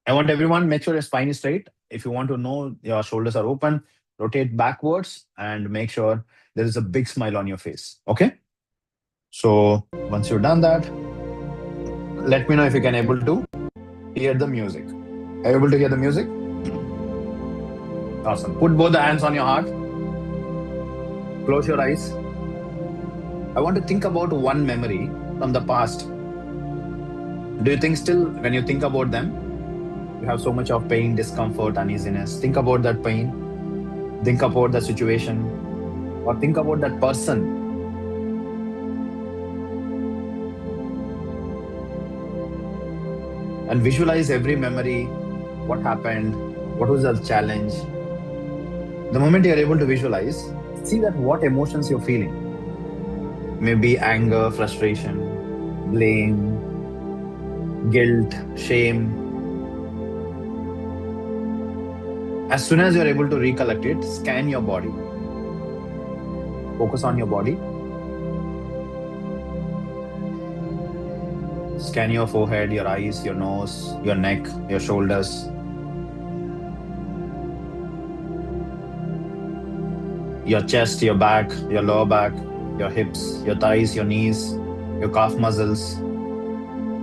I want everyone make sure your spine is straight. If you want to know your shoulders are open, rotate backwards and make sure there is a big smile on your face. Okay. So once you've done that, let me know if you can able to hear the music. Are you able to hear the music? Awesome. Put both the hands on your heart. Close your eyes. I want to think about one memory from the past. Do you think still when you think about them, you have so much of pain, discomfort, uneasiness? Think about that pain. Think about the situation, or think about that person. And visualize every memory, what happened, what was the challenge. The moment you're able to visualize, see that what emotions you're feeling. Maybe anger, frustration, blame, guilt, shame. As soon as you're able to recollect it, scan your body. Focus on your body. Scan your forehead, your eyes, your nose, your neck, your shoulders. Your chest, your back, your lower back, your hips, your thighs, your knees, your calf muscles.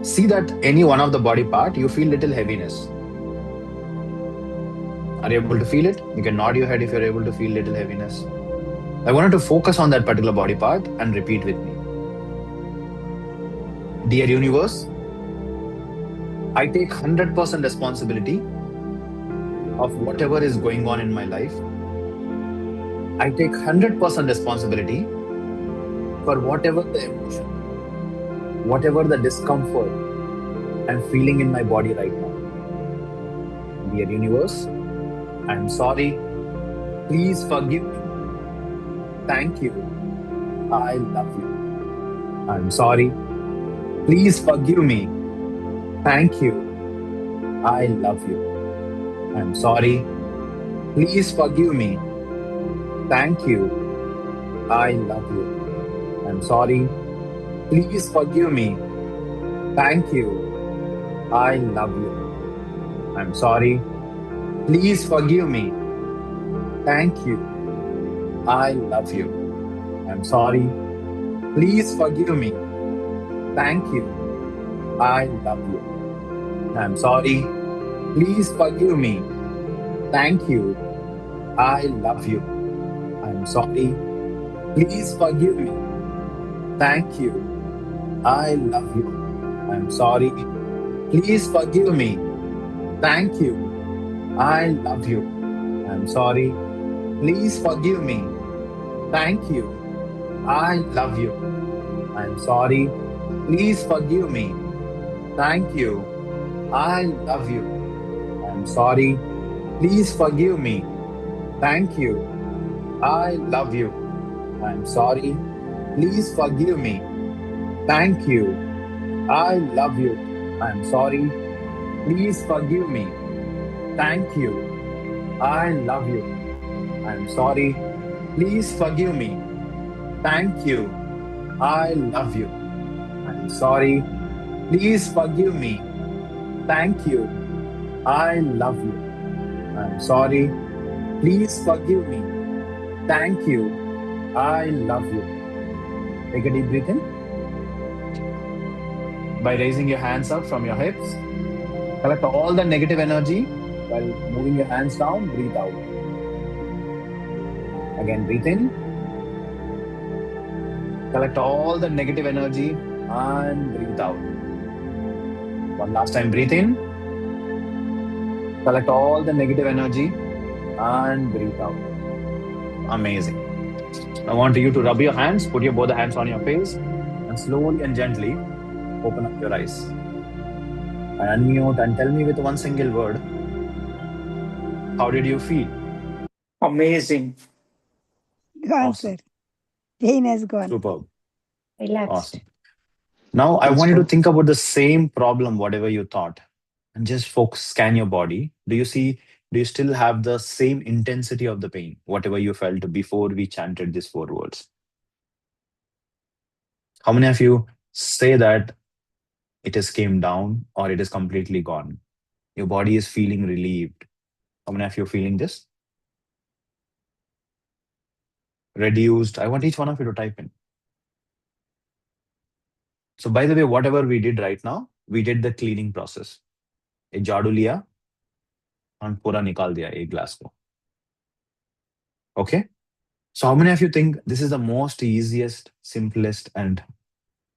See that any one of the body part, you feel little heaviness. Are you able to feel it? You can nod your head if you're able to feel little heaviness. I wanted to focus on that particular body part and repeat with me. Dear universe, I take 100% responsibility of whatever is going on in my life. I take 100% responsibility for whatever the emotion, whatever the discomfort I'm feeling in my body right now. Dear universe, I'm sorry. Please forgive me. Thank you. I love you. I'm sorry. Please forgive me. Thank you. I love you. I'm sorry. Please forgive me. Thank you. I love you. I'm sorry. Please forgive me. Thank you. I love you. I'm sorry. Please forgive me. Thank you. I love you. I'm sorry. Please forgive me. Thank you. I love you. I'm sorry. Please forgive me. Thank you. I love you. I'm sorry. Please forgive me. Thank you. I love you. I'm sorry. Please forgive me. Thank you. I love you. I'm sorry. Please forgive me. Thank you. I love you. I'm sorry. Please forgive me. Thank you. I love you. I'm sorry. Please forgive me. Thank you. I love you. I'm sorry. Please forgive me. Thank you. I love you. I'm sorry. Please forgive me. Thank you. I love you. I'm sorry. Please forgive me. Thank you. I love you. I'm sorry. Please forgive me. Thank you. I love you. I'm sorry. Please forgive me. Thank you. I love you. Take a deep breath in. By raising your hands up from your hips, collect all the negative energy while moving your hands down. Breathe out. Again, breathe in. Collect all the negative energy and breathe out. One last time, breathe in. Collect all the negative energy and breathe out. Amazing. I want you to rub your hands, put your both the hands on your face, and slowly and gently open up your eyes. And unmute and tell me with one single word, how did you feel? Amazing. Gone, sir. Awesome. Pain has gone. Superb. Relaxed. Awesome. Now I want you to Peaceful. think about the same problem, whatever you thought, and just focus, scan your body. Do you still have the same intensity of the pain, whatever you felt before we chanted these four words? How many of you say that it has came down or it is completely gone? Your body is feeling relieved. How many of you feeling this? Reduced. I want each one of you to type in. So by the way, whatever we did right now, we did the cleaning process. एक झाड़ू लिया और पूरा निकाल दिया एक glass को. Okay? So how many of you think this is the most easiest, simplest, and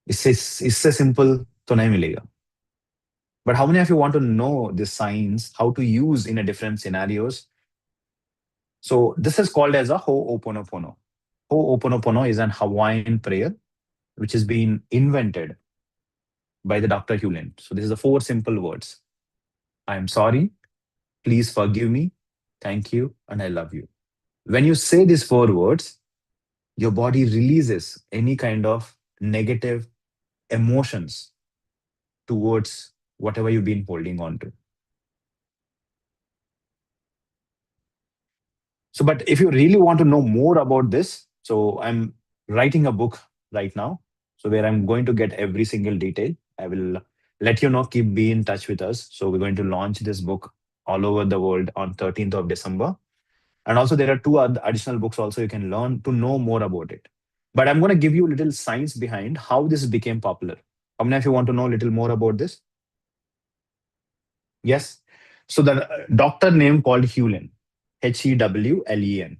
इससे simple तो नहीं मिलेगा. But how many of you want to know the signs, how to use in a different scenarios? So this is called as a Ho'oponopono. Ho'oponopono is an Hawaiian prayer which has been invented by the Dr. Hewlin. So this is the four simple words. I am sorry, please forgive me, thank you, and I love you. When you say these four words, your body releases any kind of negative emotions towards whatever you've been holding on to. So, but if you really want to know more about this, so I'm writing a book right now. So where I'm going to get every single detail. I will let you know, keep be in touch with us. So we're going to launch this book all over the world on 13th of December. And also there are two other additional books also you can learn to know more about it. But I'm going to give you a little science behind how this became popular. How many of you want to know a little more about this? Yes. So the doctor name called Hewlin, Hewlen.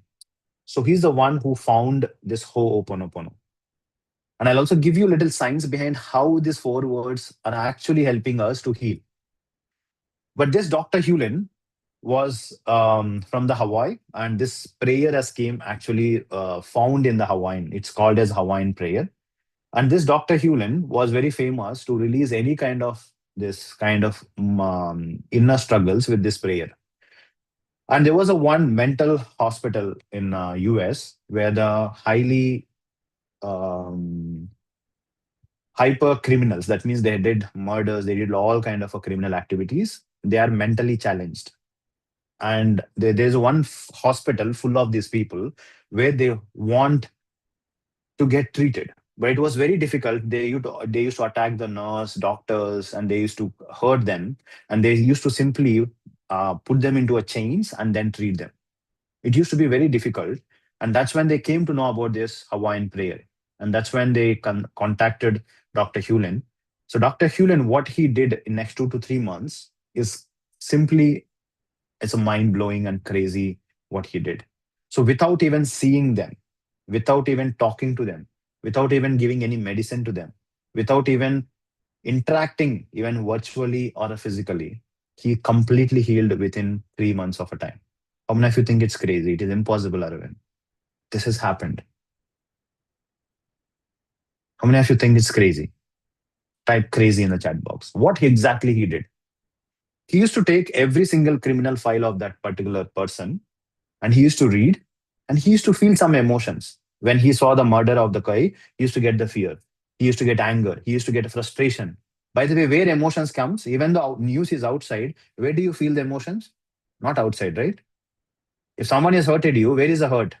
So he's the one who found this Ho'oponopono. And I'll also give you a little science behind how these four words are actually helping us to heal. But this Dr. Hewlin was from the Hawaii, and this prayer has came actually found in the Hawaiian. It's called as Hawaiian prayer. And this Dr. Hewlin was very famous to release any kind of this kind of inner struggles with this prayer. And there was a one mental hospital in US where the highly hyper criminals, that means they did murders, they did all kind of criminal activities, they are mentally challenged. And there's one hospital full of these people where they want to get treated, but it was very difficult. They used to attack the nurse doctors, and they used to hurt them, and they used to simply put them into a chains and then treat them. It used to be very difficult. And that's when they came to know about this Hawaiian prayer. And that's when they contacted Dr. Hewlin. So Dr. Hewlin, what he did in next 2 to 3 months is simply, it's a mind blowing and crazy what he did. So without even seeing them, without even talking to them, without even giving any medicine to them, without even interacting, even virtually or physically, he completely healed within 3 months of a time. How many of you think it's crazy? It is impossible, Arvind. This has happened. How many of you think it's crazy? Type crazy in the chat box. What exactly he did? He used to take every single criminal file of that particular person, and he used to read, and he used to feel some emotions. When he saw the murder of the guy, he used to get the fear. He used to get anger. He used to get frustration. By the way, where emotions comes, even though news is outside, where do you feel the emotions? Not outside, right? If someone has hurted you, where is the hurt?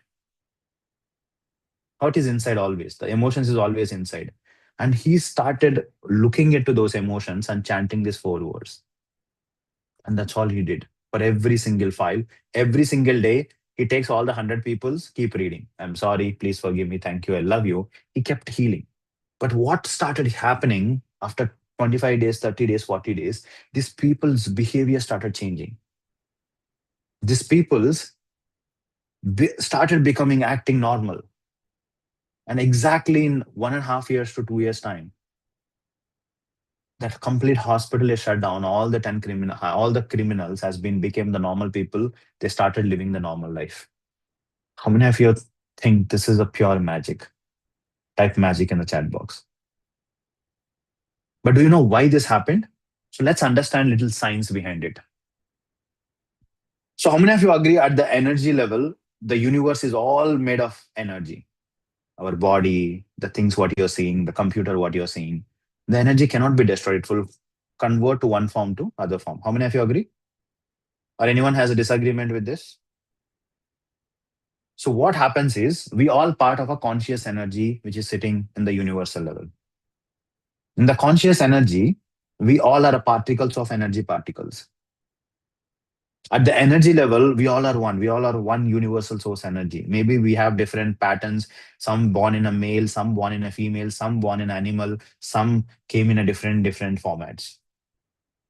Hurt is inside always. The emotions is always inside. And he started looking into those emotions and chanting these four words. And that's all he did for every single file. Every single day, he takes all the 100 peoples, keep reading. I'm sorry, please forgive me, thank you, I love you. He kept healing. But what started happening after 25 days, 30 days, 40 days, these people's behavior started changing. These people's started becoming acting normal. And exactly in 1.5 years to 2 years time, that complete hospital is shut down. All the criminals has been became the normal people. They started living the normal life. How many of you think this is a pure magic. Type magic in the chat box. But do you know why this happened? So let's understand little science behind it. So how many of you agree at the energy level, the universe is all made of energy? Our body, the things what you're seeing, the computer what you're seeing, the energy cannot be destroyed. It will convert to one form to other form. How many of you agree? Or anyone has a disagreement with this? So what happens is we all part of a conscious energy which is sitting in the universal level. In the conscious energy, we all are particles of energy particles. At the energy level, we all are one. We all are one universal source energy. Maybe we have different patterns. Some born in a male, some born in a female, some born in animal, some came in a different formats.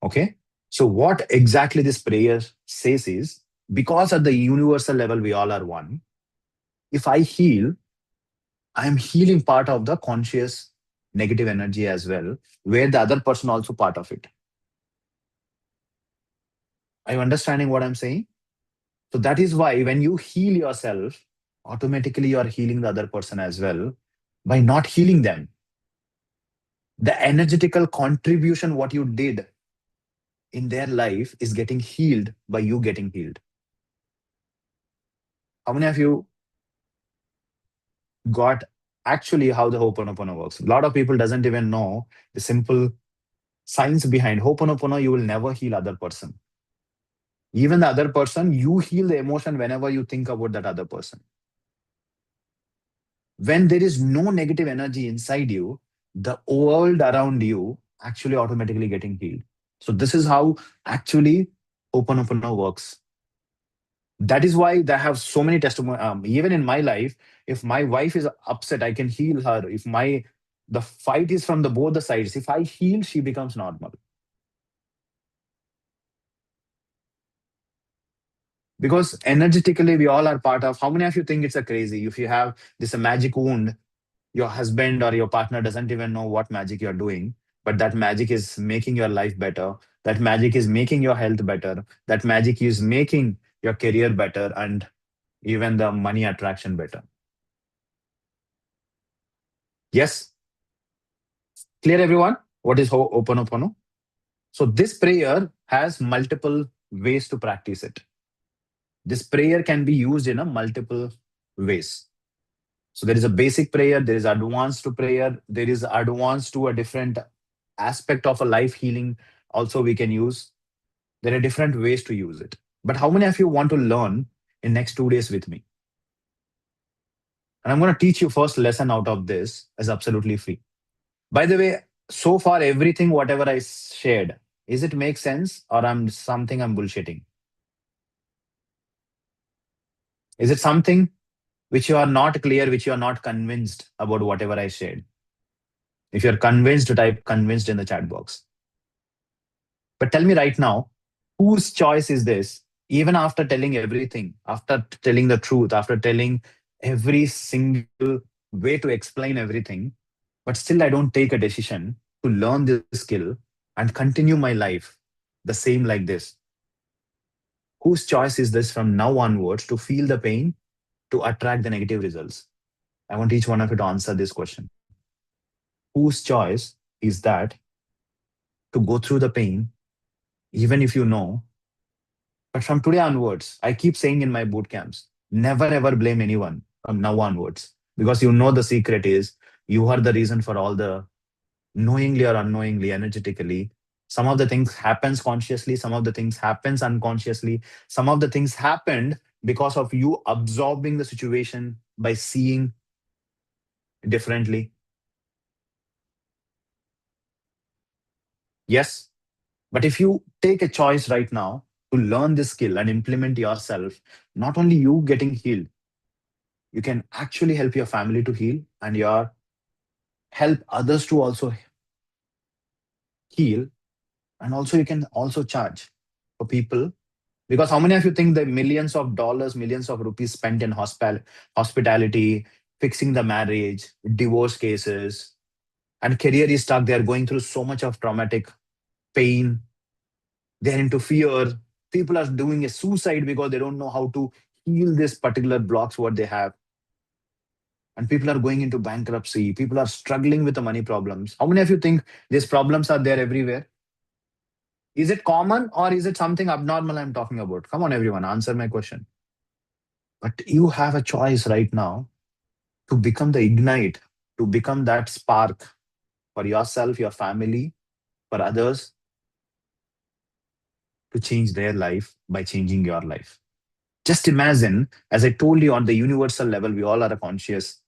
Okay. So what exactly this prayer says is, because at the universal level we all are one. If I heal, I am healing part of the conscious negative energy as well, where the other person also part of it. Are you understanding what I'm saying? So that is why when you heal yourself, automatically you are healing the other person as well. By not healing them, the energetical contribution what you did in their life is getting healed by you getting healed. How many of you got actually how the Ho'oponopono works? A lot of people doesn't even know the simple science behind Ho'oponopono. You will never heal other person. Even the other person, you heal the emotion whenever you think about that other person. When there is no negative energy inside you, the world around you actually automatically getting healed. So this is how actually Ho'oponopono works. That is why they have so many testimony. Even in my life, if my wife is upset, I can heal her. If my the fight is from the both the sides, if I heal, she becomes normal. Because energetically, we all are part of. How many of you think it's a crazy? If you have this a magic wound, your husband or your partner doesn't even know what magic you're doing, but that magic is making your life better. That magic is making your health better. That magic is making your career better and even the money attraction better. Yes, clear everyone? What is Ho'oponopono? So this prayer has multiple ways to practice it. This prayer can be used in a multiple ways. So there is a basic prayer, there is advanced to prayer, there is advanced to a different aspect of a life healing also we can use. There are different ways to use it. But how many of you want to learn in next 2 days with me? And I'm going to teach you first lesson out of this is absolutely free. By the way, so far everything whatever I shared, is it make sense or I'm bullshitting? Is it something which you are not clear, which you are not convinced about whatever I shared? If you're convinced, type convinced in the chat box. But tell me right now, whose choice is this? Even after telling everything, after telling the truth, after telling every single way to explain everything, but still I don't take a decision to learn this skill and continue my life the same like this. Whose choice is this from now onwards to feel the pain, to attract the negative results? I want each one of you to answer this question. Whose choice is that to go through the pain, even if you know? But from today onwards, I keep saying in my boot camps, never ever blame anyone from now onwards. Because you know the secret is you are the reason for all the knowingly or unknowingly, energetically. Some of the things happens consciously, some of the things happens unconsciously, some of the things happened because of you absorbing the situation by seeing differently. Yes. But if you take a choice right now to learn this skill and implement yourself, not only you getting healed, you can actually help your family to heal and your help others to also heal. And also you can also charge for people. Because how many of you think the millions of dollars, millions of rupees spent in hospitality, fixing the marriage, divorce cases, and career is stuck? They are going through so much of traumatic pain. They're into fear. People are doing a suicide because they don't know how to heal this particular blocks what they have. and people are going into bankruptcy. People are struggling with the money problems. How many of you think these problems are there everywhere? Is it common or is it something abnormal I'm talking about? Come on, everyone, answer my question. But you have a choice right now to become the ignite, to become that spark for yourself, your family, for others, to change their life by changing your life. Just imagine, as I told you, on the universal level, we all are a conscious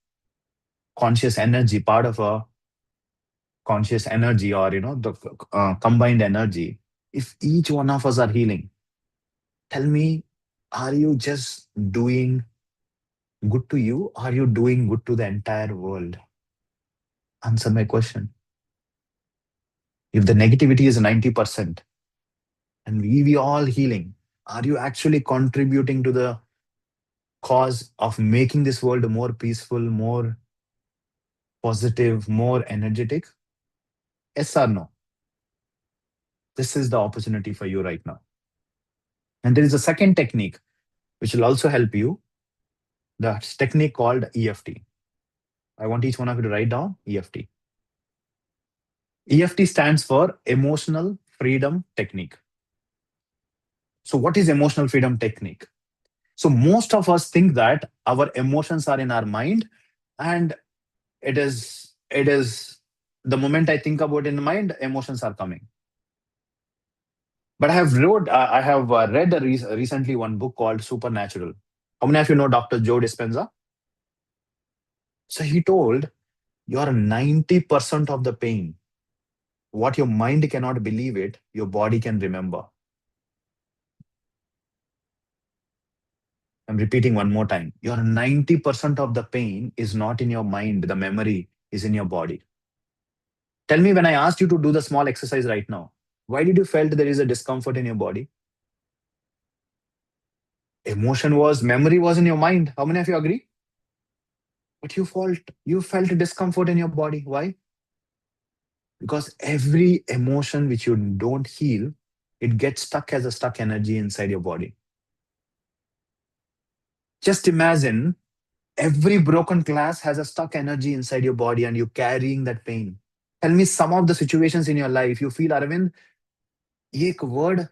energy, part of a conscious energy, or the combined energy. If each one of us are healing, tell me, are you just doing good to you? Or are you doing good to the entire world? Answer my question. If the negativity is 90% and we all healing, are you actually contributing to the cause of making this world more peaceful, more positive, more energetic? Yes or no? This is the opportunity for you right now. And there is a second technique which will also help you. The technique called EFT. I want each one of you to write down EFT. EFT stands for Emotional Freedom Technique. So, what is emotional freedom technique? So, most of us think that our emotions are in our mind, and it is the moment I think about in the mind, emotions are coming. But I have read recently one book called Supernatural. How many of you know Dr. Joe Dispenza? So he told you're 90% of the pain. What your mind cannot believe it, your body can remember. I'm repeating one more time. Your 90% of the pain is not in your mind. The memory is in your body. Tell me, when I asked you to do the small exercise right now, why did you felt there is a discomfort in your body? Memory was in your mind. How many of you agree? But you felt discomfort in your body. Why? Because every emotion which you don't heal, it gets stuck as a stuck energy inside your body. Just imagine, every broken glass has a stuck energy inside your body and you're carrying that pain. Tell me some of the situations in your life you feel, Arvind, एक word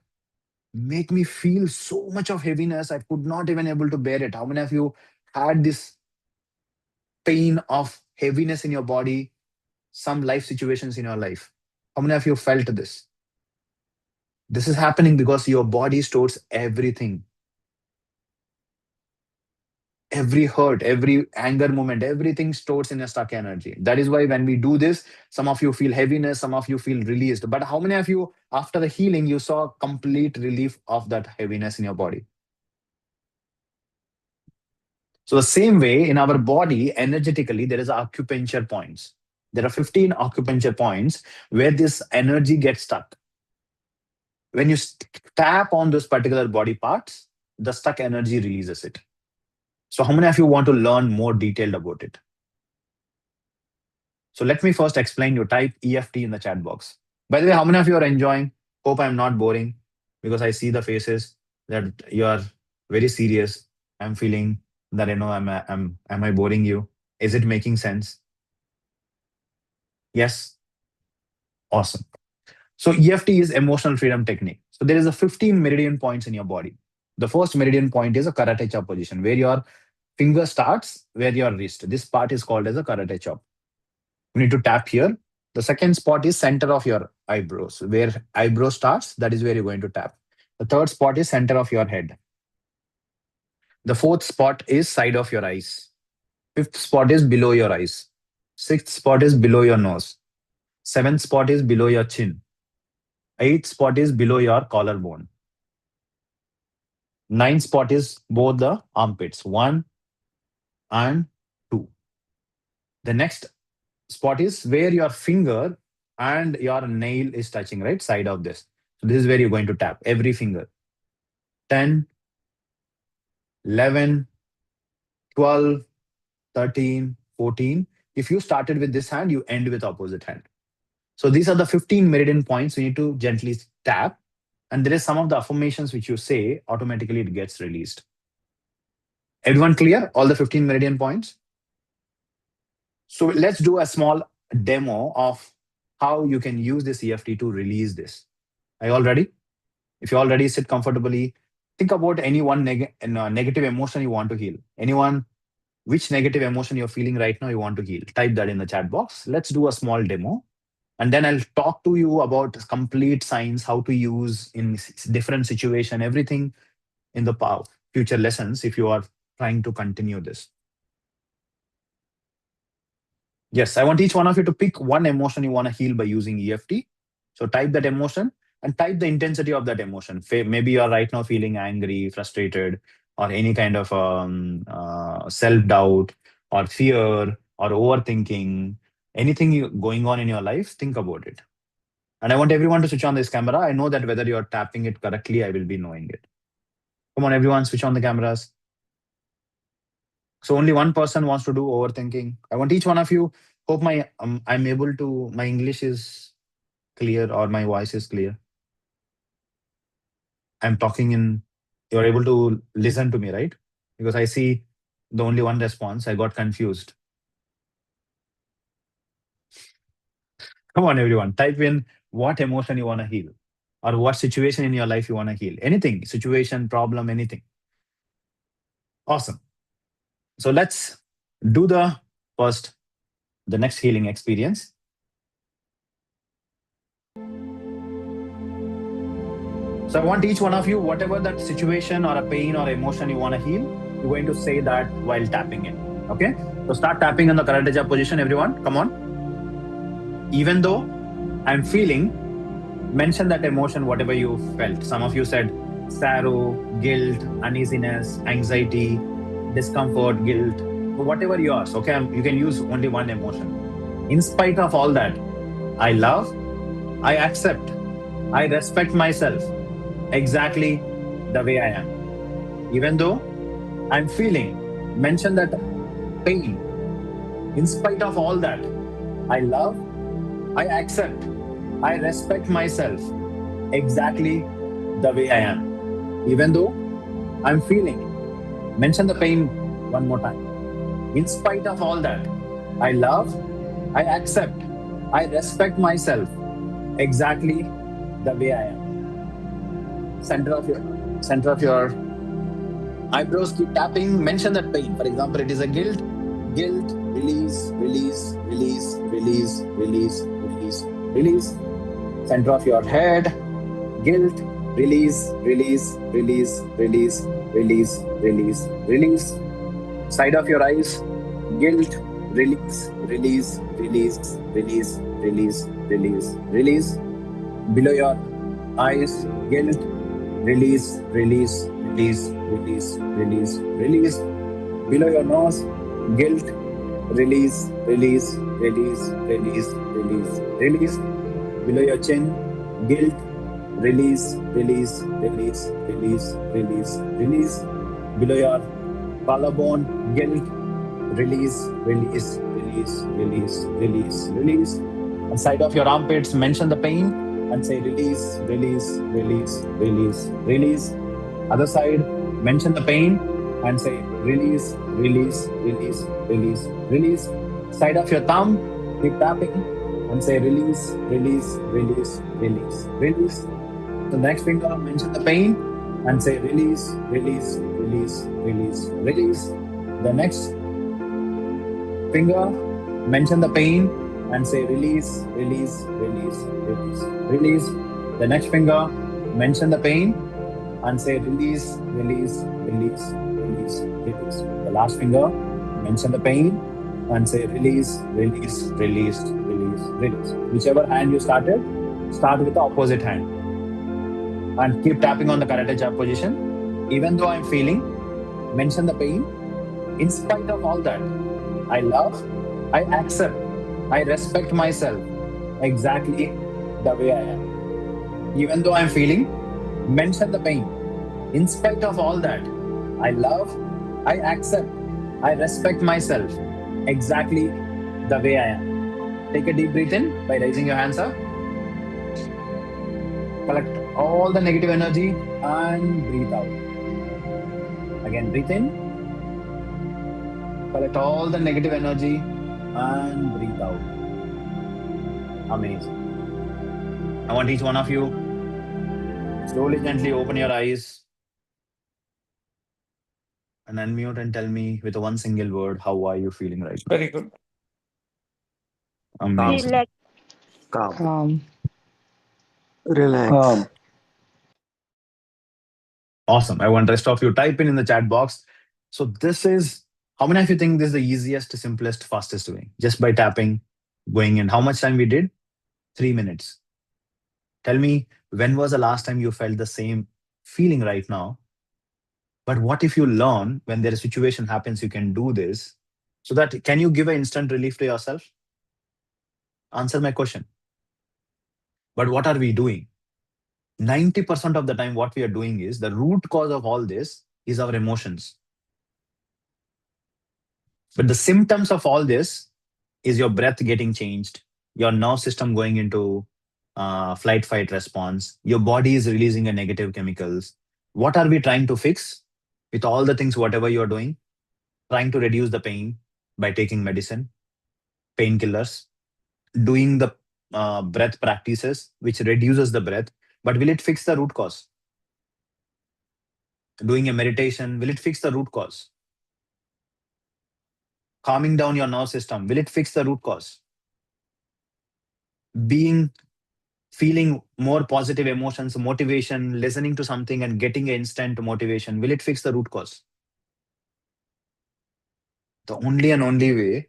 make me feel so much of heaviness. I could not even able to bear it. How many of you had this pain of heaviness in your body, some life situations in your life? How many of you felt this? This is happening because your body stores everything. Every hurt, every anger moment, everything stores in a stuck energy. That is why when we do this, some of you feel heaviness, some of you feel released. But how many of you, after the healing, you saw complete relief of that heaviness in your body? So the same way in our body, energetically, there is acupuncture points. There are 15 acupuncture points where this energy gets stuck. When you tap on those particular body parts, the stuck energy releases it. So how many of you want to learn more detailed about it? So let me first explain. You type EFT in the chat box. By the way, how many of you are enjoying? Hope I'm not boring, because I see the faces that you are very serious. I'm feeling that am I boring you? Is it making sense? Yes? Awesome. So EFT is emotional freedom technique. So there is a 15 meridian points in your body. The first meridian point is a karate chop position, where your finger starts where your wrist. This part is called as a karate chop. You need to tap here. The second spot is center of your eyebrows. Where eyebrow starts, that is where you're going to tap. The third spot is center of your head. The fourth spot is side of your eyes. Fifth spot is below your eyes. Sixth spot is below your nose. Seventh spot is below your chin. Eighth spot is below your collarbone. Ninth spot is both the armpits, 1 and 2. The next spot is where your finger and your nail is touching, right? Side of this. So this is where you're going to tap every finger. 10, 11, 12, 13, 14. If you started with this hand, you end with opposite hand. So these are the 15 meridian points you need to gently tap. And there is some of the affirmations which you say, automatically it gets released. Everyone clear? All the 15 meridian points? So let's do a small demo of how you can use this EFT to release this. Are you all ready? If you're all ready, sit comfortably. Think about any one negative emotion you want to heal. Anyone, which negative emotion you're feeling right now you want to heal. Type that in the chat box. Let's do a small demo. And then I'll talk to you about complete science, how to use in different situation, everything in the future lessons if you are trying to continue this. Yes, I want each one of you to pick one emotion you want to heal by using EFT. So type that emotion and type the intensity of that emotion. Maybe you're right now feeling angry, frustrated, or any kind of self doubt, or fear, or overthinking. Anything going on in your life, think about it. And I want everyone to switch on this camera. I know that whether you're tapping it correctly, I will be knowing it. Come on, everyone, switch on the cameras. So only one person wants to do overthinking. I want each one of you. Hope I'm able to. My English is clear or my voice is clear. I'm talking in. You're able to listen to me, right? Because I see the only one response. I got confused. Come on, everyone. Type in what emotion you want to heal, or what situation in your life you want to heal. Anything, situation, problem, anything. Awesome. So let's do the next healing experience. So I want each one of you, whatever that situation or a pain or emotion you want to heal, you're going to say that while tapping in. Okay? So start tapping in the karate chop position, everyone. Come on. Even though I'm feeling, mention that emotion, whatever you felt. Some of you said sorrow, guilt, uneasiness, anxiety, discomfort, guilt, whatever yours. Okay? You can use only one emotion. In spite of all that, I love, I accept, I respect myself exactly the way I am. Even though I'm feeling, mention that pain. In spite of all that, I love, I accept, I respect myself exactly the way I am. Even though I'm feeling, mention the pain one more time. In spite of all that, I love, I accept, I respect myself exactly the way I am. Center of your eyebrows, keep tapping, mention that pain. For example, it is a guilt, release, release, release, release, release, release, release. Center of your head, guilt, release, release, release, release, release, release, release. Side of your eyes, guilt, release, release, release, release, release, release, release. Below your eyes, guilt, release, release, release, release, release, release. Below your nose, guilt, release, release, release, release, release, release. Below your chin, guilt, release, release, release, release, release, release. Below your collarbone, guilt, release, release, release, release, release, release. On side of your armpits, mention the pain and say release, release, release, release, release. Other side, mention the pain and say release, release, release, release, release. Side of your thumb, keep tapping and say release, release, release, release, release. The next finger, mention the pain and say release, release, release, release, release. The next finger, mention the pain and say release, release, release, release, release. The next finger, mention the pain and say release, release, release, release, release. The last finger, mention the pain and say release, release, release, release, release. Whichever hand you started, start with the opposite hand. And keep tapping on the karate chop position. Even though I'm feeling, mention the pain. In spite of all that, I love, I accept, I respect myself exactly the way I am. Even though I'm feeling, mention the pain. In spite of all that, I love, I accept, I respect myself exactly the way I am. Take a deep breath in by raising your hands up. Collect all the negative energy and breathe out. Again, breathe in. Collect all the negative energy and breathe out. Amazing. I want each one of you slowly, gently open your eyes and unmute and tell me with one single word, how are you feeling right now? Very good. calm, Amazing. Relax. calm, Calm. relax, Calm. Awesome. I want rest of you type in the chat box. So this is, how many of you think this is the easiest, simplest, fastest way? Just by tapping, going in. How much time we did? 3 minutes. Tell me, when was the last time you felt the same feeling right now? But what if you learn when there a situation happens, you can do this so that can you give an instant relief to yourself? Answer my question. But what are we doing? 90% of the time, what we are doing is the root cause of all this is our emotions. But the symptoms of all this is your breath getting changed, your nerve system going into flight fight response, your body is releasing a negative chemicals. What are we trying to fix with all the things, whatever you're doing? Trying to reduce the pain by taking medicine, painkillers, doing the breath practices, which reduces the breath. But will it fix the root cause? Doing a meditation, will it fix the root cause? Calming down your nerve system, will it fix the root cause? Being feeling more positive emotions, motivation, listening to something and getting an instant motivation, will it fix the root cause? The only and only way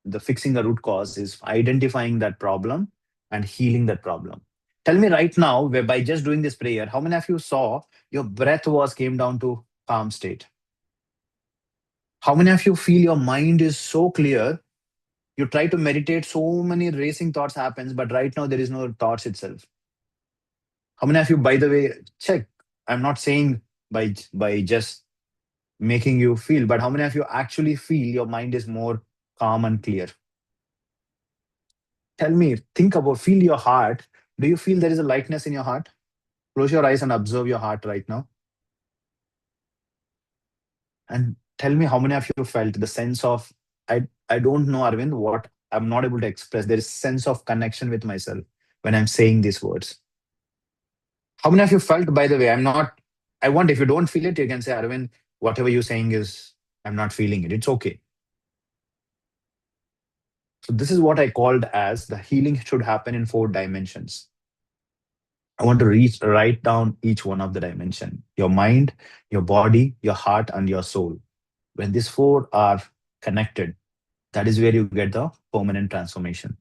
the fixing the root cause is identifying that problem and healing that problem. Tell me right now, where by just doing this prayer, how many of you saw your breath was came down to calm state? How many of you feel your mind is so clear? You try to meditate, so many racing thoughts happens, but right now there is no thoughts itself. How many of you, by the way, check? I'm not saying by just making you feel, but how many of you actually feel your mind is more calm and clear? Tell me, think about, feel your heart. Do you feel there is a lightness in your heart? Close your eyes and observe your heart right now. And tell me how many of you felt the sense of, I don't know, Arvind, what I'm not able to express. There is sense of connection with myself when I'm saying these words. How many of you felt, by the way, I'm not, I want, if you don't feel it, you can say, Arvind, whatever you're saying is, I'm not feeling it. It's okay. So this is what I called as the healing should happen in 4 dimensions. I want to write down each one of the dimension: your mind, your body, your heart, and your soul. When these four are connected, that is where you get the permanent transformation.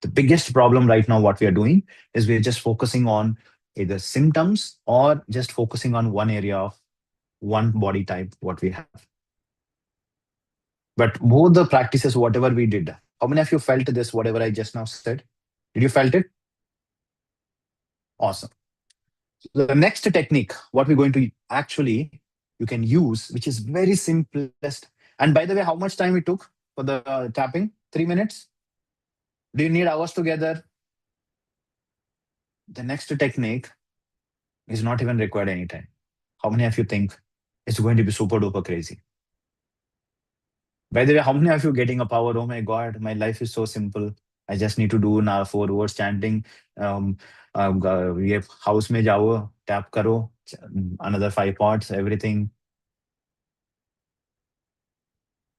The biggest problem right now, what we are doing is we're just focusing on either symptoms or just focusing on one area of one body type, what we have. But both the practices, whatever we did, how many of you felt this, whatever I just now said? Did you felt it? Awesome. The next technique, what we're going to actually you can use, which is very simplest. And by the way, how much time it took for the tapping? 3 minutes. Do you need hours together? The next technique is not even required any time. How many of you think it's going to be super duper crazy? By the way, how many of you getting a power? Oh my God, my life is so simple. I just need to do now 4 words chanting. Um, ये house में जाओ, tap करो, another 5 parts, everything.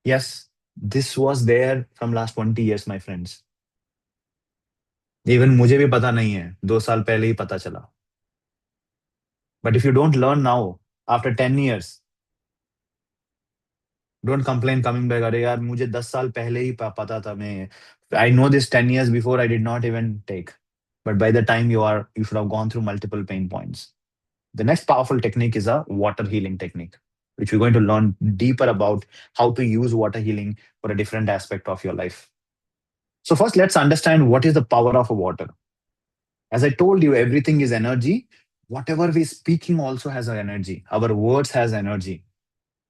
Yes, this was there from last 20 years, my friends. Even मुझे भी पता नहीं है, 2 साल पहले ही पता चला. But if you don't learn now, after 10 years, don't complain coming back. अरे यार मुझे 10 साल पहले ही पता था मैं. I know this 10 years before I did not even take. But by the time you should have gone through multiple pain points. The next powerful technique is a water healing technique, which we're going to learn deeper about how to use water healing for a different aspect of your life. So first, let's understand what is the power of water. As I told you, everything is energy. Whatever we're speaking also has an energy. Our words has energy.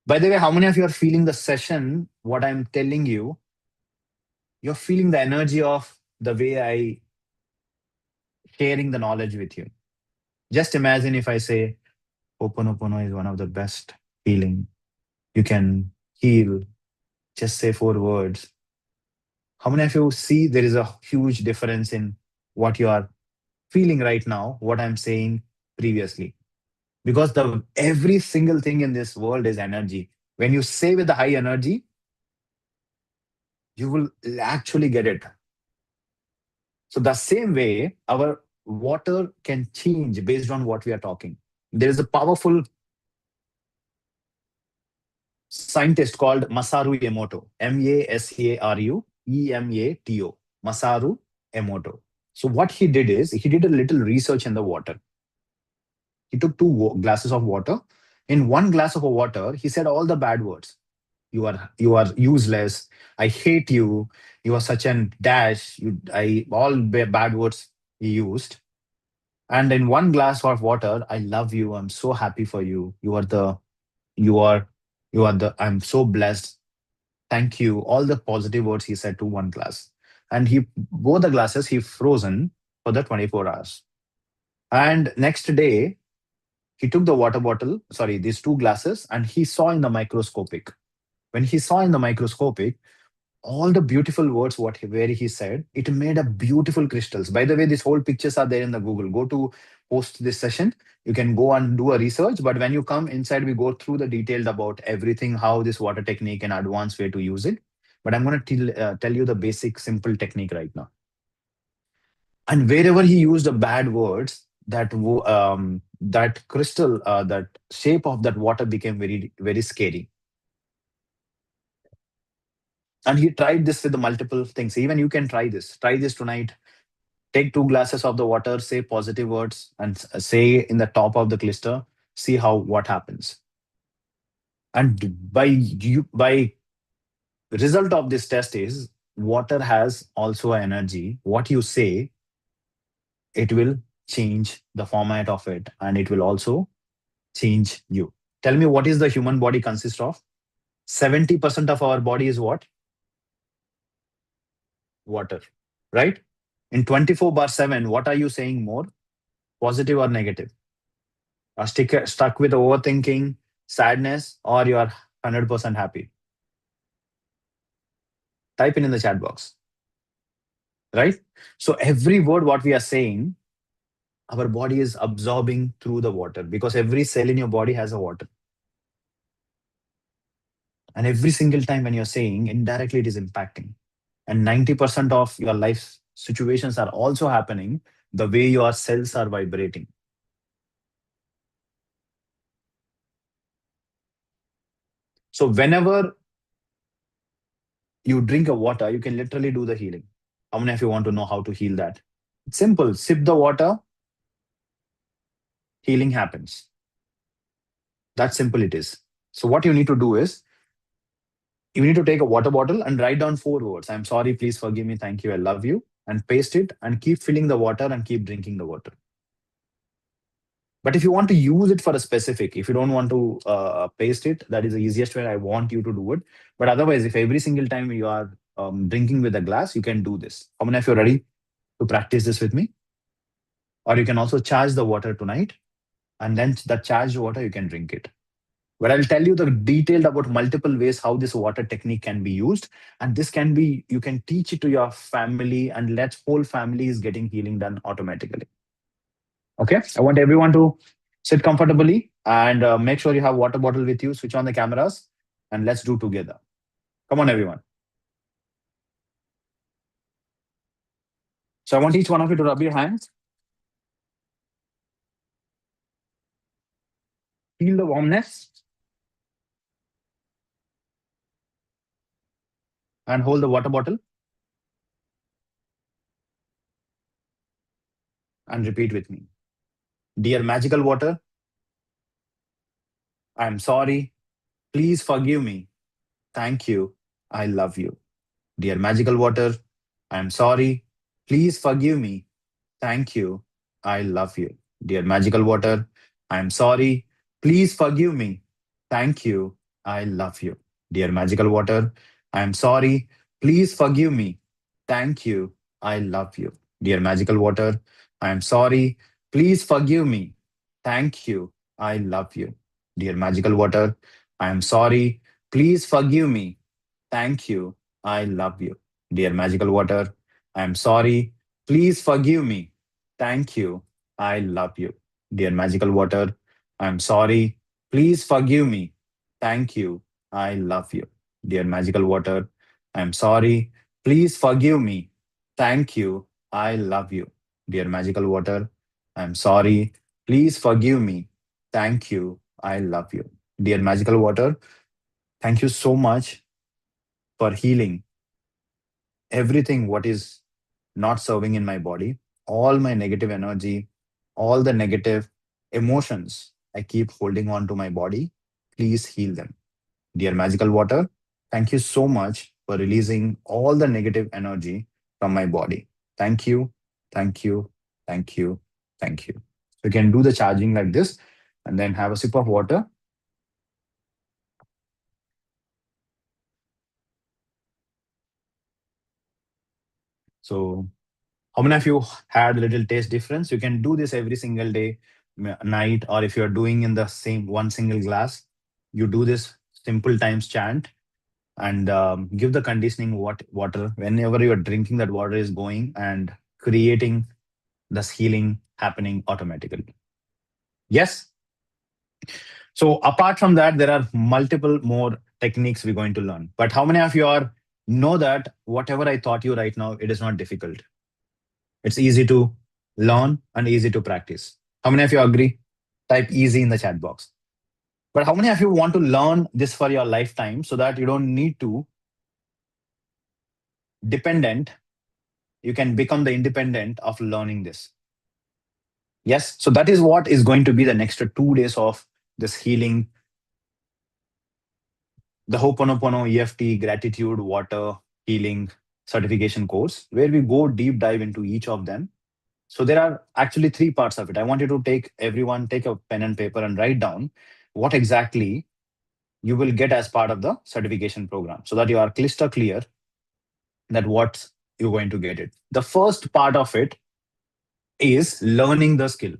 By the way, how many of you are feeling the session, what I'm telling you? You're feeling the energy of the way I sharing the knowledge with you. Just imagine if I say, Ho'oponopono is one of the best healing. You can heal. Just say 4 words. How many of you see there is a huge difference in what you are feeling right now, what I'm saying previously? Because the every single thing in this world is energy. When you say with the high energy, you will actually get it. So the same way, our water can change based on what we are talking. There is a powerful scientist called Masaru Emoto, Masaru Emoto, Masaru Emoto. So what he did is he did a little research in the water. He took two glasses of water. In one glass of water, he said all the bad words. You are useless. I hate you. You are such an dash. You I all bad words he used. And in one glass of water, I love you. I'm so happy for you. You are you are the I'm so blessed. Thank you. All the positive words he said to one glass. And he both the glasses he frozen for the 24 hours. And next day, he took the water bottle, sorry, these two glasses, and he saw in the microscopic. When he saw in the microscopic, all the beautiful words where he said, it made a beautiful crystals. By the way, these whole pictures are there in the Google. Go to post this session. You can go and do a research. But when you come inside, we go through the detailed about everything, how this water technique and advanced way to use it. But I'm going to tell you the basic, simple technique right now. And wherever he used the bad words, that crystal, that shape of that water became very, very scary. And he tried this with the multiple things. Even you can try this. Try this tonight. Take two glasses of the water, say positive words, and say in the top of the cluster, see how what happens. And by result of this test is water has also energy. What you say, it will change the format of it, and it will also change you. Tell me, what is the human body consist of? 70% of our body is what? Water, right? In 24 bar 7, what are you saying more? Positive or negative? Are stuck with overthinking, sadness, or you are 100% happy? Type in the chat box, right? So every word what we are saying, our body is absorbing through the water because every cell in your body has a water. And every single time when you're saying, indirectly it is impacting. And 90% of your life situations are also happening the way your cells are vibrating. So whenever you drink a water, you can literally do the healing. How many of you want to know how to heal that? It's simple. Sip the water, healing happens. That simple it is. So what you need to do is you need to take a water bottle and write down 4 words. I'm sorry, please forgive me, thank you, I love you, and paste it and keep filling the water and keep drinking the water. But if you want to use it for a specific, if you don't want to paste it, that is the easiest way I want you to do it. But otherwise, if every single time you are drinking with a glass, you can do this. How many of you are ready to practice this with me? Or you can also charge the water tonight, and then that charged water, you can drink it. But I'll tell you the detailed about multiple ways how this water technique can be used. And this can be, you can teach it to your family, and let whole family is getting healing done automatically. Okay. I want everyone to sit comfortably and make sure you have water bottle with you, switch on the cameras, and let's do together. Come on, everyone. So I want each one of you to rub your hands. Feel the warmness and hold the water bottle and repeat with me. Dear magical water, I'm sorry. Please forgive me. Thank you. I love you. Dear magical water, I'm sorry. Please forgive me. Thank you. I love you. Dear magical water, I'm sorry. Please forgive me. Thank you. I love you. Dear magical water, I'm sorry. Please forgive me. Thank you. I love you. Dear magical water, I'm sorry. Please forgive me. Thank you. I love you. Dear magical water, I'm sorry. Please forgive me. Thank you. I love you. Dear magical water, I am sorry. Please forgive me. Thank you. I love you. Dear magical water, I am sorry. Please forgive me. Thank you. I love you. Dear magical water, I am sorry. Please forgive me. Thank you. I love you. Dear magical water, I am sorry. Please forgive me. Thank you. I love you. Dear magical water, thank you so much for healing everything what is not serving in my body, all my negative energy, all the negative emotions I keep holding on to my body. Please heal them. Dear magical water, thank you so much for releasing all the negative energy from my body. Thank you, thank you, thank you, thank you. You can do the charging like this and then have a sip of water. So how many of you had a little taste difference? You can do this every single day, night, or if you're doing in the same one single glass, you do this simple times chant and give the conditioning what water whenever you're drinking that water is going and creating this healing happening automatically. Yes. So apart from that, there are multiple more techniques we're going to learn. But how many of you are know that whatever I taught you right now, it is not difficult. It's easy to learn and easy to practice. How many of you agree? Type easy in the chat box. But how many of you want to learn this for your lifetime so that you don't need to dependent, you can become the independent of learning this? Yes. So that is what is going to be the next 2 days of this healing, the Ho'oponopono EFT gratitude water healing certification course, where we go deep dive into each of them. So there are actually three parts of it. I want you to take a pen and paper and write down what exactly you will get as part of the certification program so that you are crystal clear that what you're going to get it. The first part of it is learning the skill,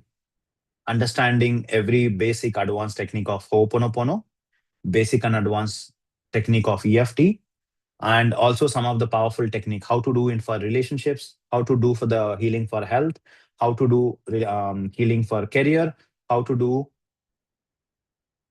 understanding every basic advanced technique of Ho'oponopono, basic and advanced technique of EFT, and also some of the powerful technique, how to do it for relationships, how to do for the healing for health, how to do healing for career, how to do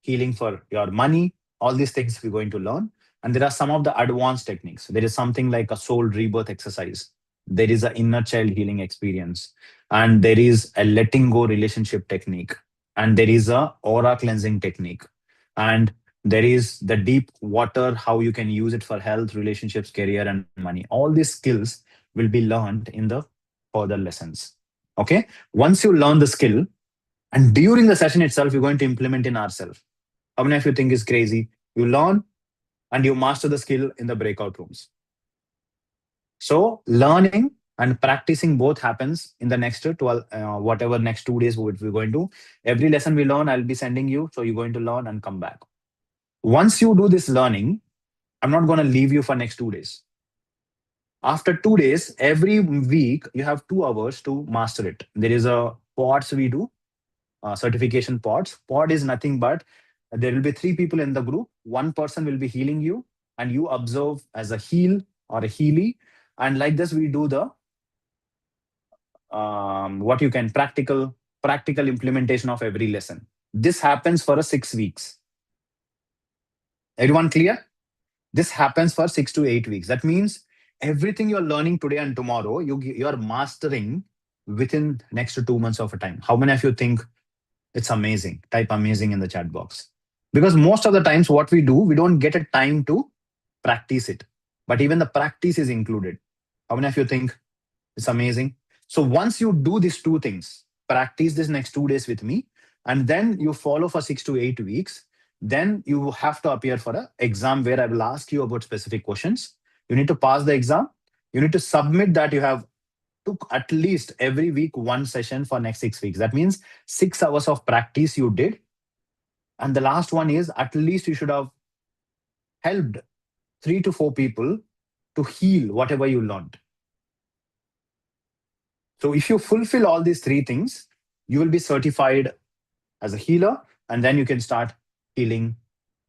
healing for your money. All these things we're going to learn. And there are some of the advanced techniques. There is something like a soul rebirth exercise. There is an inner child healing experience. And there is a letting go relationship technique. And there is a aura cleansing technique. And there is the deep water, how you can use it for health, relationships, career, and money. All these skills will be learned in the further lessons. Okay. Once you learn the skill, and during the session itself, you're going to implement in ourselves. How many of you think is crazy? You learn and you master the skill in the breakout rooms. So learning and practicing both happens in the next 12, whatever next 2 days we're going to. Every lesson we learn, I'll be sending you. So you're going to learn and come back. Once you do this learning, I'm not going to leave you for next 2 days. After 2 days, every week, you have 2 hours to master it. There is a pods we do, certification pods. Pod is nothing but there will be three people in the group. One person will be healing you, and you observe as a heal or a healy. And like this, we do the what you can practical implementation of every lesson. This happens for a 6 weeks. Everyone clear? This happens for 6 to 8 weeks. That means everything you're learning today and tomorrow, you're mastering within next to 2 months of a time. How many of you think it's amazing? Type amazing in the chat box. Because most of the times, what we do, we don't get a time to practice it. But even the practice is included. How many of you think it's amazing? So once you do these two things, practice this next 2 days with me, and then you follow for 6 to 8 weeks, then you have to appear for an exam where I will ask you about specific questions. You need to pass the exam. You need to submit that you have took at least every week one session for next 6 weeks. That means 6 hours of practice you did. And the last one is at least you should have helped 3 to 4 people to heal whatever you learned. So if you fulfill all these three things, you will be certified as a healer, and then you can start healing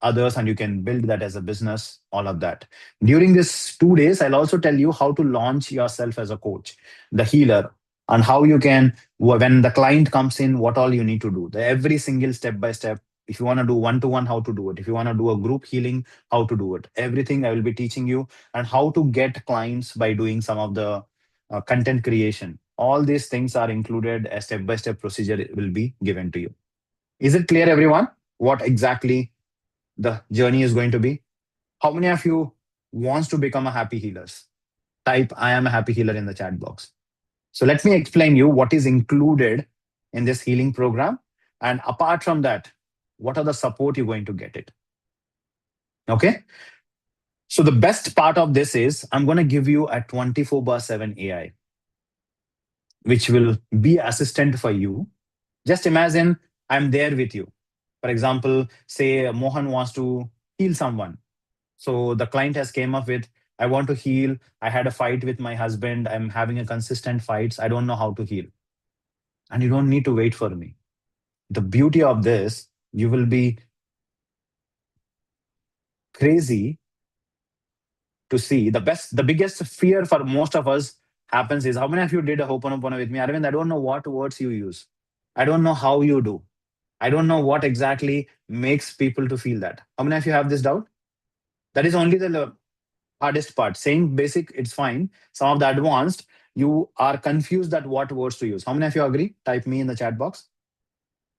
others, and you can build that as a business, all of that. During this 2 days, I'll also tell you how to launch yourself as a coach, the healer, and how you can, when the client comes in, what all you need to do. Every single step by step. If you want to do one to one, how to do it. If you want to do a group healing, how to do it. Everything I will be teaching you, and how to get clients by doing some of the content creation. All these things are included. A step by step procedure will be given to you. Is it clear, everyone? What exactly the journey is going to be? How many of you wants to become a happy healers? Type I am a happy healer in the chat box. So let me explain you what is included in this healing program. And apart from that, what are the support you're going to get it? Okay. So the best part of this is I'm going to give you a 24/7 AI, which will be assistant for you. Just imagine I'm there with you. For example, say Mohan wants to heal someone. So the client has came up with, I want to heal. I had a fight with my husband. I'm having a consistent fights. I don't know how to heal. And you don't need to wait for me. The beauty of this, you will be crazy to see. The biggest fear for most of us happens is, how many of you did a Ho'oponopono with me? Arvind, I don't know what words you use. I don't know how you do. I don't know what exactly makes people to feel that. How many of you have this doubt? That is only the hardest part. Saying basic, it's fine. Some of the advanced, you are confused that what words to use. How many of you agree? Type me in the chat box.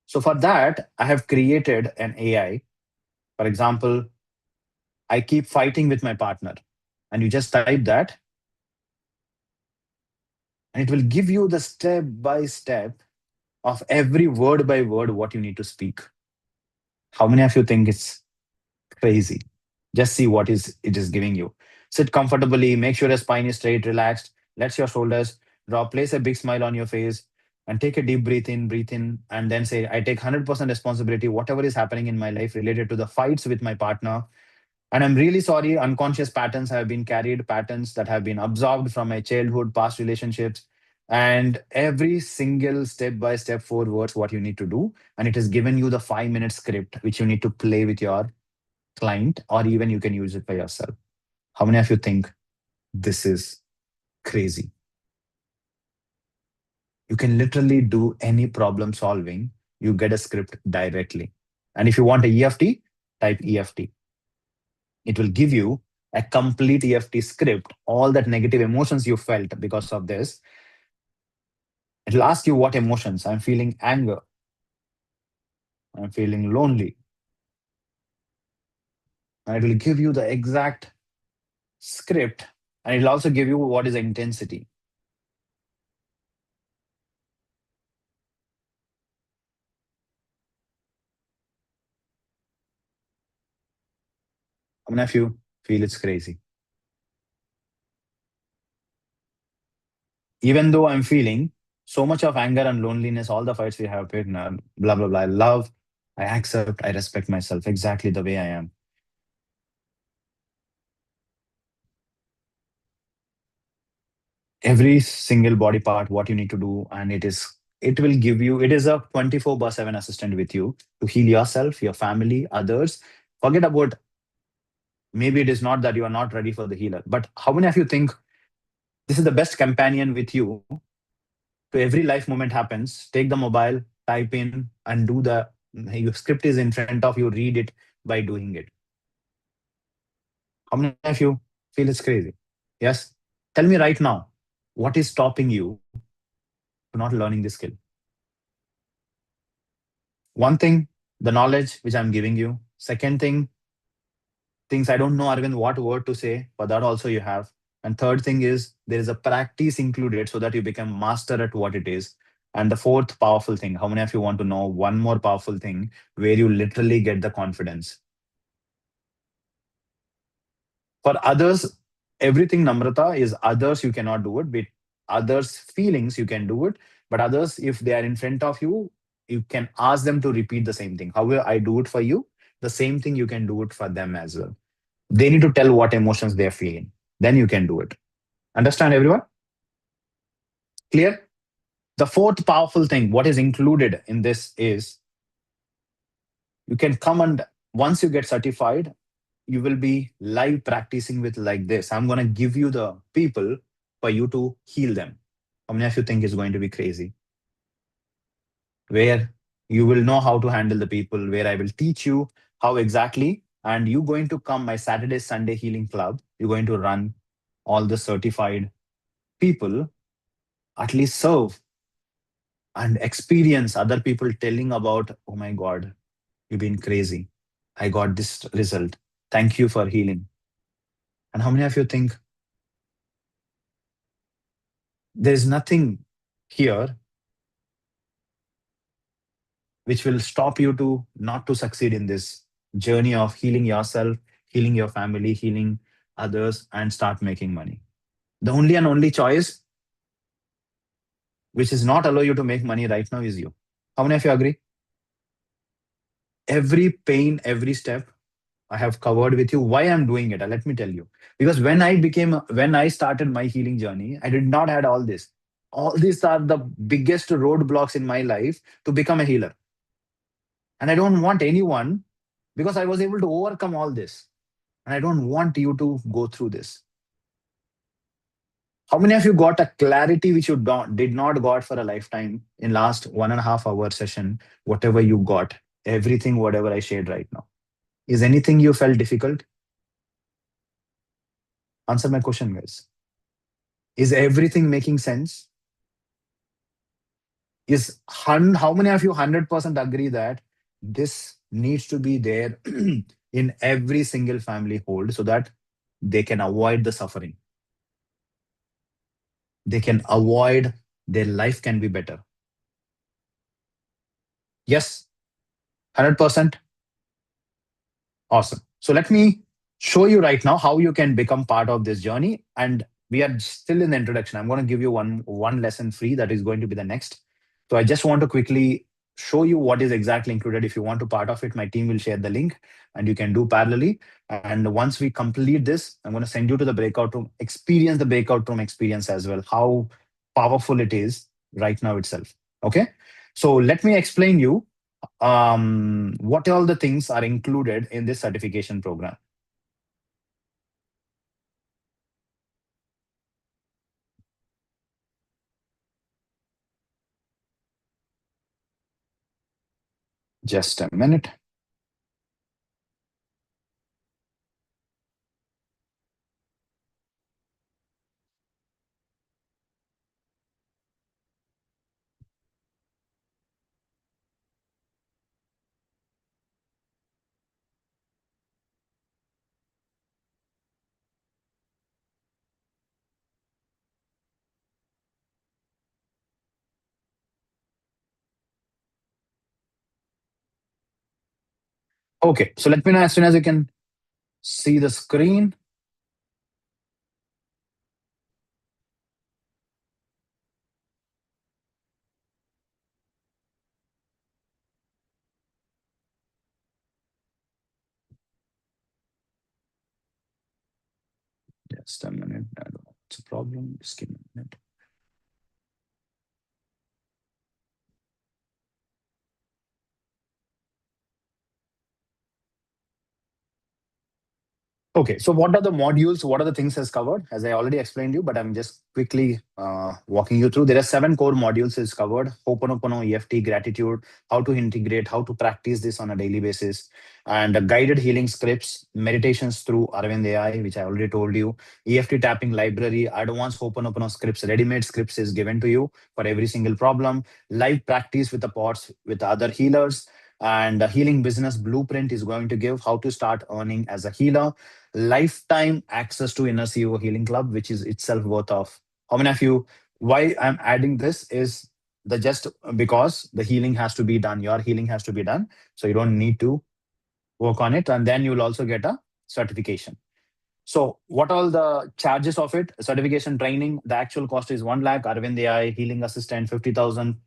So for that, I have created an AI. For example, I keep fighting with my partner. And you just type that, and it will give you the step by step of every word by word what you need to speak. How many of you think it's crazy? Just see what is it is giving you. Sit comfortably, make sure your spine is straight, relaxed. Let your shoulders drop, place a big smile on your face, and take a deep breathe in, and then say, I take 100% responsibility, whatever is happening in my life related to the fights with my partner. And I'm really sorry, unconscious patterns have been carried, patterns that have been absorbed from my childhood, past relationships, and every single step by step 4 words what you need to do. And it has given you the 5-minute script which you need to play with your client, or even you can use it by yourself. How many of you think this is crazy? You can literally do any problem solving. You get a script directly. And if you want a EFT, type EFT. It will give you a complete EFT script, all that negative emotions you felt because of this. It'll ask you what emotions. I'm feeling anger. I'm feeling lonely. And it will give you the exact script. And it'll also give you what is the intensity. How many of you feel it's crazy? Even though I'm feeling so much of anger and loneliness, all the fights we have, blah, blah, blah, I love, I accept, I respect myself exactly the way I am. Every single body part, what you need to do, and it will give you, it is a 24/7 assistant with you to heal yourself, your family, others. Forget about, maybe it is not that you are not ready for the healer, but how many of you think this is the best companion with you to every life moment happens? Take the mobile, type in, and do the, your script is in front of you, read it by doing it. How many of you feel it's crazy? Yes? Tell me right now, what is stopping you to not learning this skill? One thing, the knowledge which I'm giving you. Second thing, things I don't know, Arvind, what word to say, but that also you have. And third thing is there is a practice included so that you become master at what it is. And the fourth powerful thing, how many of you want to know one more powerful thing where you literally get the confidence? For others, everything, Namrata, is others, you cannot do it. With others' feelings, you can do it. But others, if they are in front of you, you can ask them to repeat the same thing. However, I do it for you, the same thing you can do it for them as well. They need to tell what emotions they're feeling. Then you can do it. Understand, everyone? Clear? The fourth powerful thing, what is included in this is you can come and Once you get certified, you will be live practicing with like this. I'm going to give you the people for you to heal them. How many of you think is going to be crazy? Where you will know how to handle the people, where I will teach you how exactly, and you going to come my Saturday, Sunday healing club. You're going to run all the certified people, at least serve and experience other people telling about, oh my God, you've been crazy. I got this result. Thank you for healing. And how many of you think there's nothing here which will stop you to not to succeed in this journey of healing yourself, healing your family, healing others, and start making money? The only and only choice which is not allow you to make money right now is you. How many of you agree? Every pain, every step I have covered with you. Why I'm doing it? Let me tell you. Because when I started my healing journey, I did not had all this. All these are the biggest roadblocks in my life to become a healer. And I don't want anyone, because I was able to overcome all this. And I don't want you to go through this. How many of you got a clarity which you did not got for a lifetime in last 1.5 hour session? Whatever you got, everything, whatever I shared right now. Is anything you felt difficult? Answer my question, guys. Is everything making sense? How many of you 100% agree that this needs to be there in every single family hold so that they can avoid the suffering? They can avoid, their life can be better. Yes, 100%. Awesome. So let me show you right now how you can become part of this journey. And we are still in the introduction. I'm going to give you one lesson free that is going to be the next. So I just want to quickly show you what is exactly included. If you want to part of it, my team will share the link and you can do parallelly. And once we complete this, I'm going to send you to the breakout room, experience the breakout room experience as well, how powerful it is right now itself. Okay. So let me explain you what all the things are included in this certification program. Just a minute. Okay, so let me know as soon as you can see the screen. Just a minute. I don't know what's the problem. Just give me a minute. Okay, so what are the modules? What are the things has covered? As I already explained you, but I'm just quickly walking you through. There are 7 core modules is covered: Ho'oponopono, EFT, gratitude, how to integrate, how to practice this on a daily basis, and guided healing scripts, meditations through Aravind AI, which I already told you, EFT tapping library, advanced Ho'oponopono scripts, ready-made scripts is given to you for every single problem, live practice with the pods with other healers, and a healing business blueprint is going to give how to start earning as a healer, lifetime access to Inner CEO Healing Club, which is itself worth of. How many of you? Why I'm adding this is the just because the healing has to be done. Your healing has to be done, so you don't need to work on it, and then you'll also get a certification. So, what all the charges of it? Certification training, the actual cost is 1 lakh. Arvind AI, healing assistant, 50,000,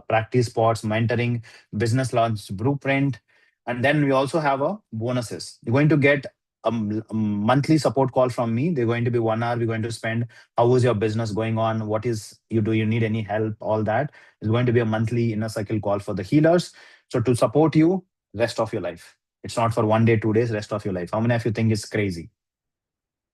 practice spots, mentoring, business launch blueprint. And then we also have a bonuses. You're going to get a monthly support call from me. They're going to be 1 hour. We're going to spend, how is your business going on? What is you do? You need any help? All that is going to be a monthly inner cycle call for the healers. So, to support you rest of your life. It's not for 1 day, 2 days, rest of your life. How many of you think it's crazy?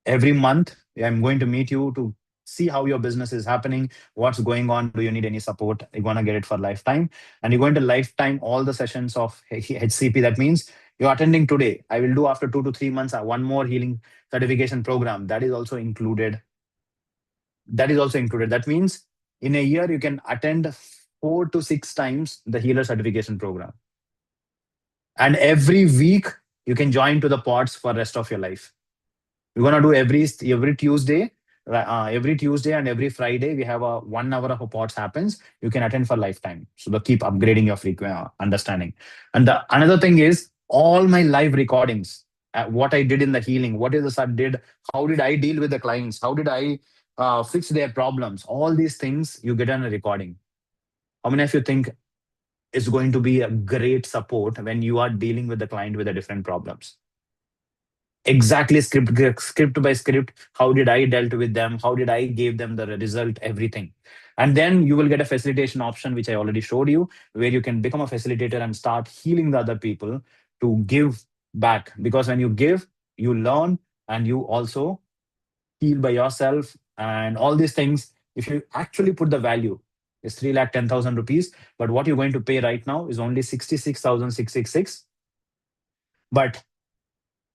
Every month, I'm going to meet you to see how your business is happening, what's going on, do you need any support? You're going to get it for lifetime. And you're going to lifetime all the sessions of HCP. That means you're attending today. I will do after 2 to 3 months one more healing certification program. That is also included. That means in a year, you can attend 4 to 6 times the healer certification program. And every week, you can join to the pods for rest of your life. We're gonna do every Tuesday, every Tuesday and every Friday. We have a 1 hour of a pods happens. You can attend for lifetime. So the keep upgrading your understanding. And the another thing is all my live recordings. What I did in the healing, what is the sir did, how did I deal with the clients, how did I fix their problems? All these things you get on a recording. How many of you think it's going to be a great support when you are dealing with the client with the different problems? Exactly, script by script, how did I dealt with them, how did I gave them the result, everything. And then you will get a facilitation option, which I already showed you, where you can become a facilitator and start healing the other people to give back. Because when you give, you learn, and you also heal by yourself and all these things. If you actually put the value, it's 3,10,000 rupees, but what you're going to pay right now is only 66,666. But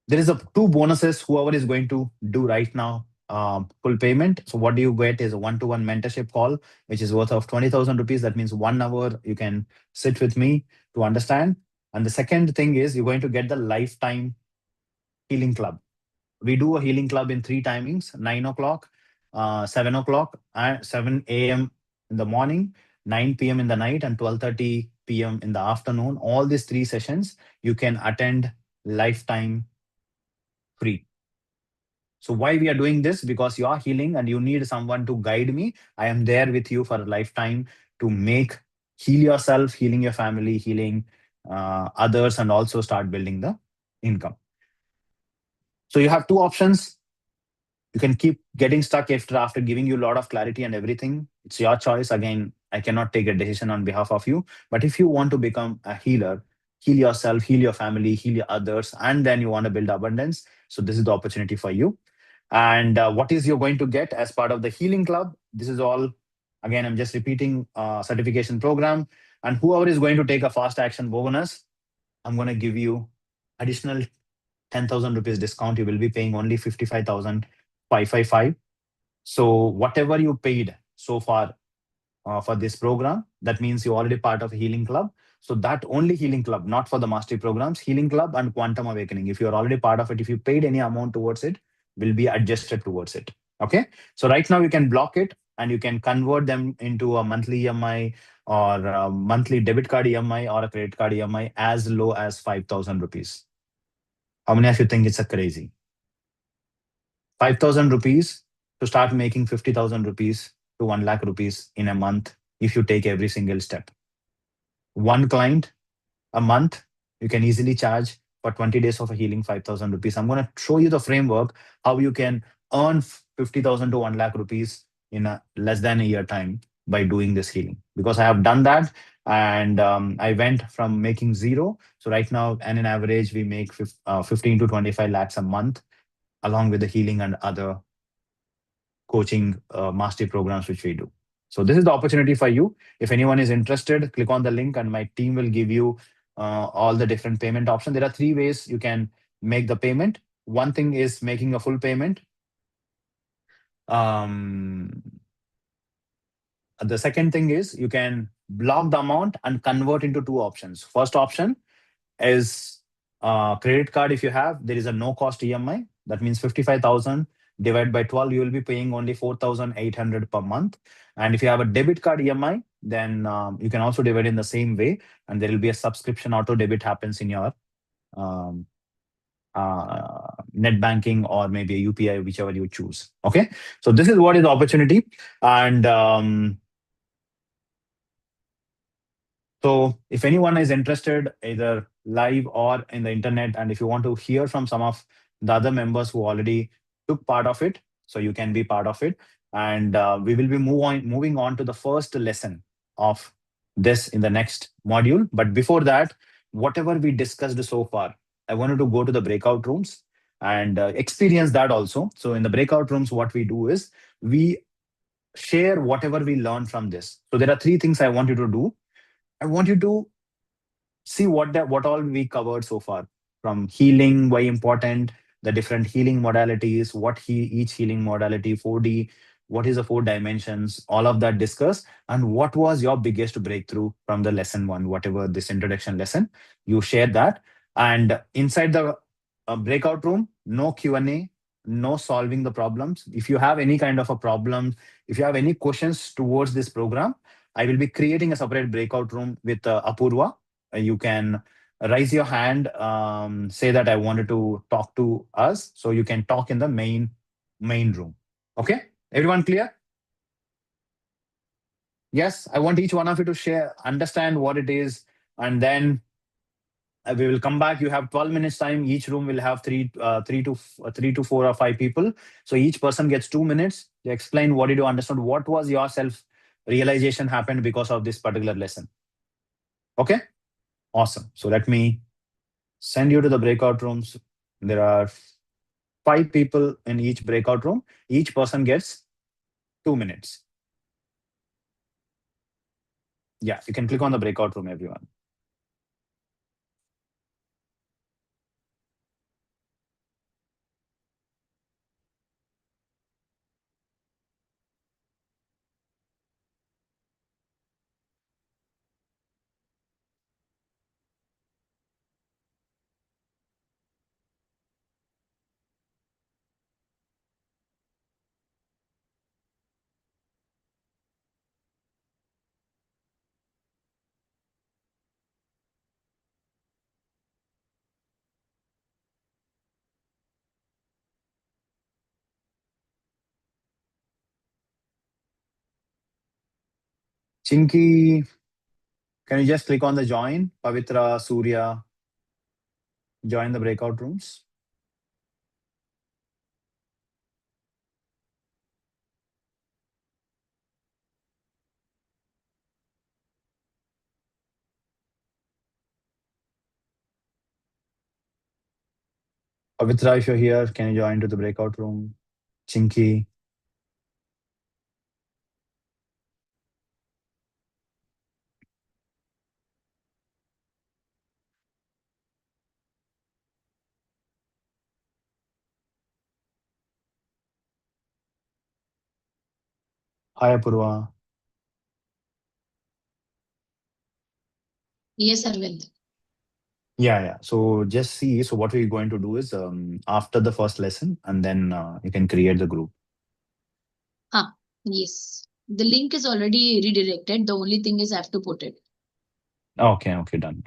there is a two bonuses whoever is going to do right now, full payment. So what do you get is a one-to-one mentorship call, which is worth of 20,000 rupees. That means 1 hour you can sit with me to understand. And the second thing is you're going to get the lifetime healing club. We do a healing club in three timings: 9 o'clock, 7 o'clock, and 7 a.m. in the morning, 9 p.m. in the night, and 12:30 p.m. in the afternoon. All these three sessions you can attend lifetime free. So why we are doing this? Because you are healing and you need someone to guide me. I am there with you for a lifetime to make heal yourself, healing your family, healing others, and also start building the income. So you have two options. You can keep getting stuck after giving you a lot of clarity and everything. It's your choice. Again, I cannot take a decision on behalf of you. But if you want to become a healer, heal yourself, heal your family, heal your others, and then you want to build abundance, so this is the opportunity for you. And what is you're going to get as part of the healing club? This is all, again, I'm just repeating, certification program. And whoever is going to take a fast action bonus, I'm going to give you additional 10,000 rupees discount. You will be paying only 55,555. So whatever you paid so far for this program, that means you're already part of a healing club. So that only healing club, not for the mastery programs, healing club and quantum awakening. If you're already part of it, if you paid any amount towards it, will be adjusted towards it. Okay. So right now you can block it and you can convert them into a monthly EMI or a monthly debit card EMI or a credit card EMI as low as 5,000 rupees. How many of you think it's a crazy? 5,000 rupees to start making 50,000 rupees to 1 lakh rupees in a month if you take every single step. One client a month, you can easily charge for 20 days of a healing 5,000 rupees. I'm going to show you the framework how you can earn 50,000 to 1 lakh rupees in a less than a year time by doing this healing, because I have done that. And I went from making zero. So right now, and in average, we make 15 to 25 lakhs a month, along with the healing and other coaching mastery programs which we do. So this is the opportunity for you. If anyone is interested, click on the link and my team will give you all the different payment options. There are three ways you can make the payment. One thing is making a full payment. The second thing is you can block the amount and convert into two options. First option is credit card. If you have, there is a no cost EMI. That means 55,000 divided by 12, you will be paying only 4,800 per month. And if you have a debit card EMI, then you can also divide in the same way, and there will be a subscription auto debit happens in your um, net banking or maybe a UPI, whichever you choose. Okay, so this is what is the opportunity. And so if anyone is interested, either live or in the internet, and if you want to hear from some of the other members who already took part of it, so you can be part of it. And we will be moving on to the first lesson of this in the next module. But before that, whatever we discussed so far, I want you to go to the breakout rooms and experience that also. So in the breakout rooms, what we do is we share whatever we learn from this. So there are three things I want you to do. I want you to see what all we covered so far, from healing, why important, the different healing modalities, each healing modality, 4D, what is the four dimensions, all of that discuss, and what was your biggest breakthrough from the lesson one, whatever this introduction lesson, you share that. And inside the breakout room, no Q&A, no solving the problems. If you have any kind of a problem, if you have any questions towards this program, I will be creating a separate breakout room with Apurva. You can raise your hand, say that I wanted to talk to us, so you can talk in the main room. Okay, everyone clear? Yes, I want each one of you to share, understand what it is, and then we will come back. You have 12 minutes time. Each room will have three to four or five people. So each person gets 2 minutes to explain what did you understand, what was your self realization happened because of this particular lesson. Okay, awesome. So let me send you to the breakout rooms. There are five people in each breakout room. Each person gets 2 minutes. Yeah, you can click on the breakout room, everyone. Chinky, can you just click on the join? Pavitra, Surya, join the breakout rooms. Pavitra, if you're here, can you join to the breakout room? Chinky. Hi, Apurva. Yes, Arvind. Yeah, yeah. So just see. So what we're going to do is after the first lesson, and then you can create the group. Yes. The link is already redirected. The only thing is I have to put it. Okay, okay, done.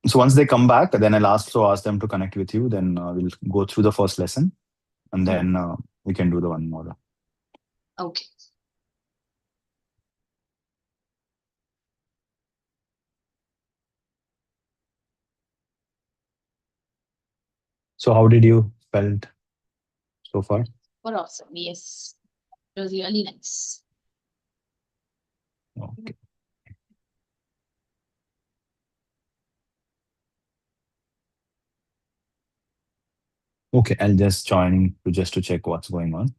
So once they come back, then I'll ask them to connect with you. Then we'll go through the first lesson, and then we can do the one more. Okay. So how did you felt so far? For awesome. Yes. It was really nice. Okay. Okay, I'll just join to just to check what's going on.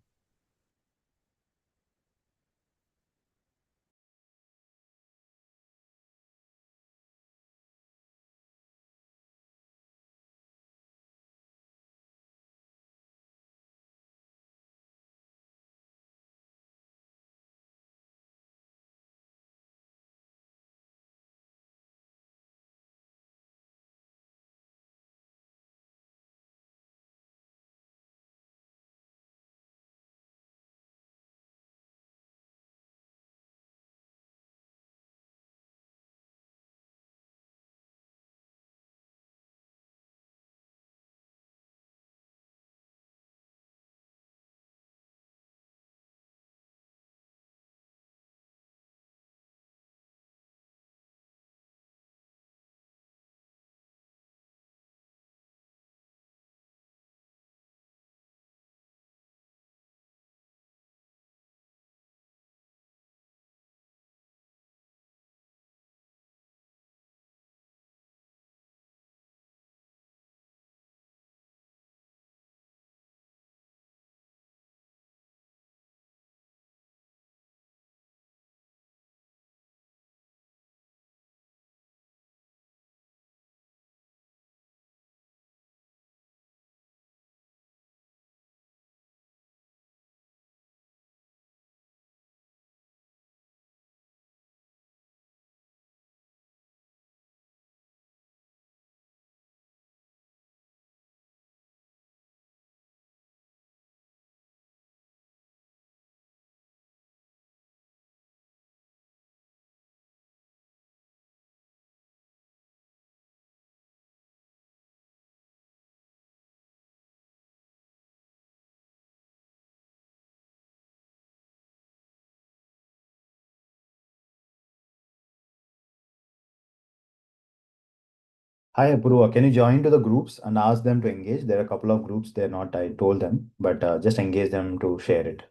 Hi, Apurva. Can you join to the groups and ask them to engage? There are a couple of groups they're not, I told them, but just engage them to share it.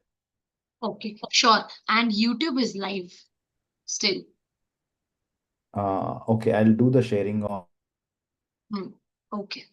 Okay, sure. And YouTube is live still. Okay, I'll do the sharing of. Hmm. Okay.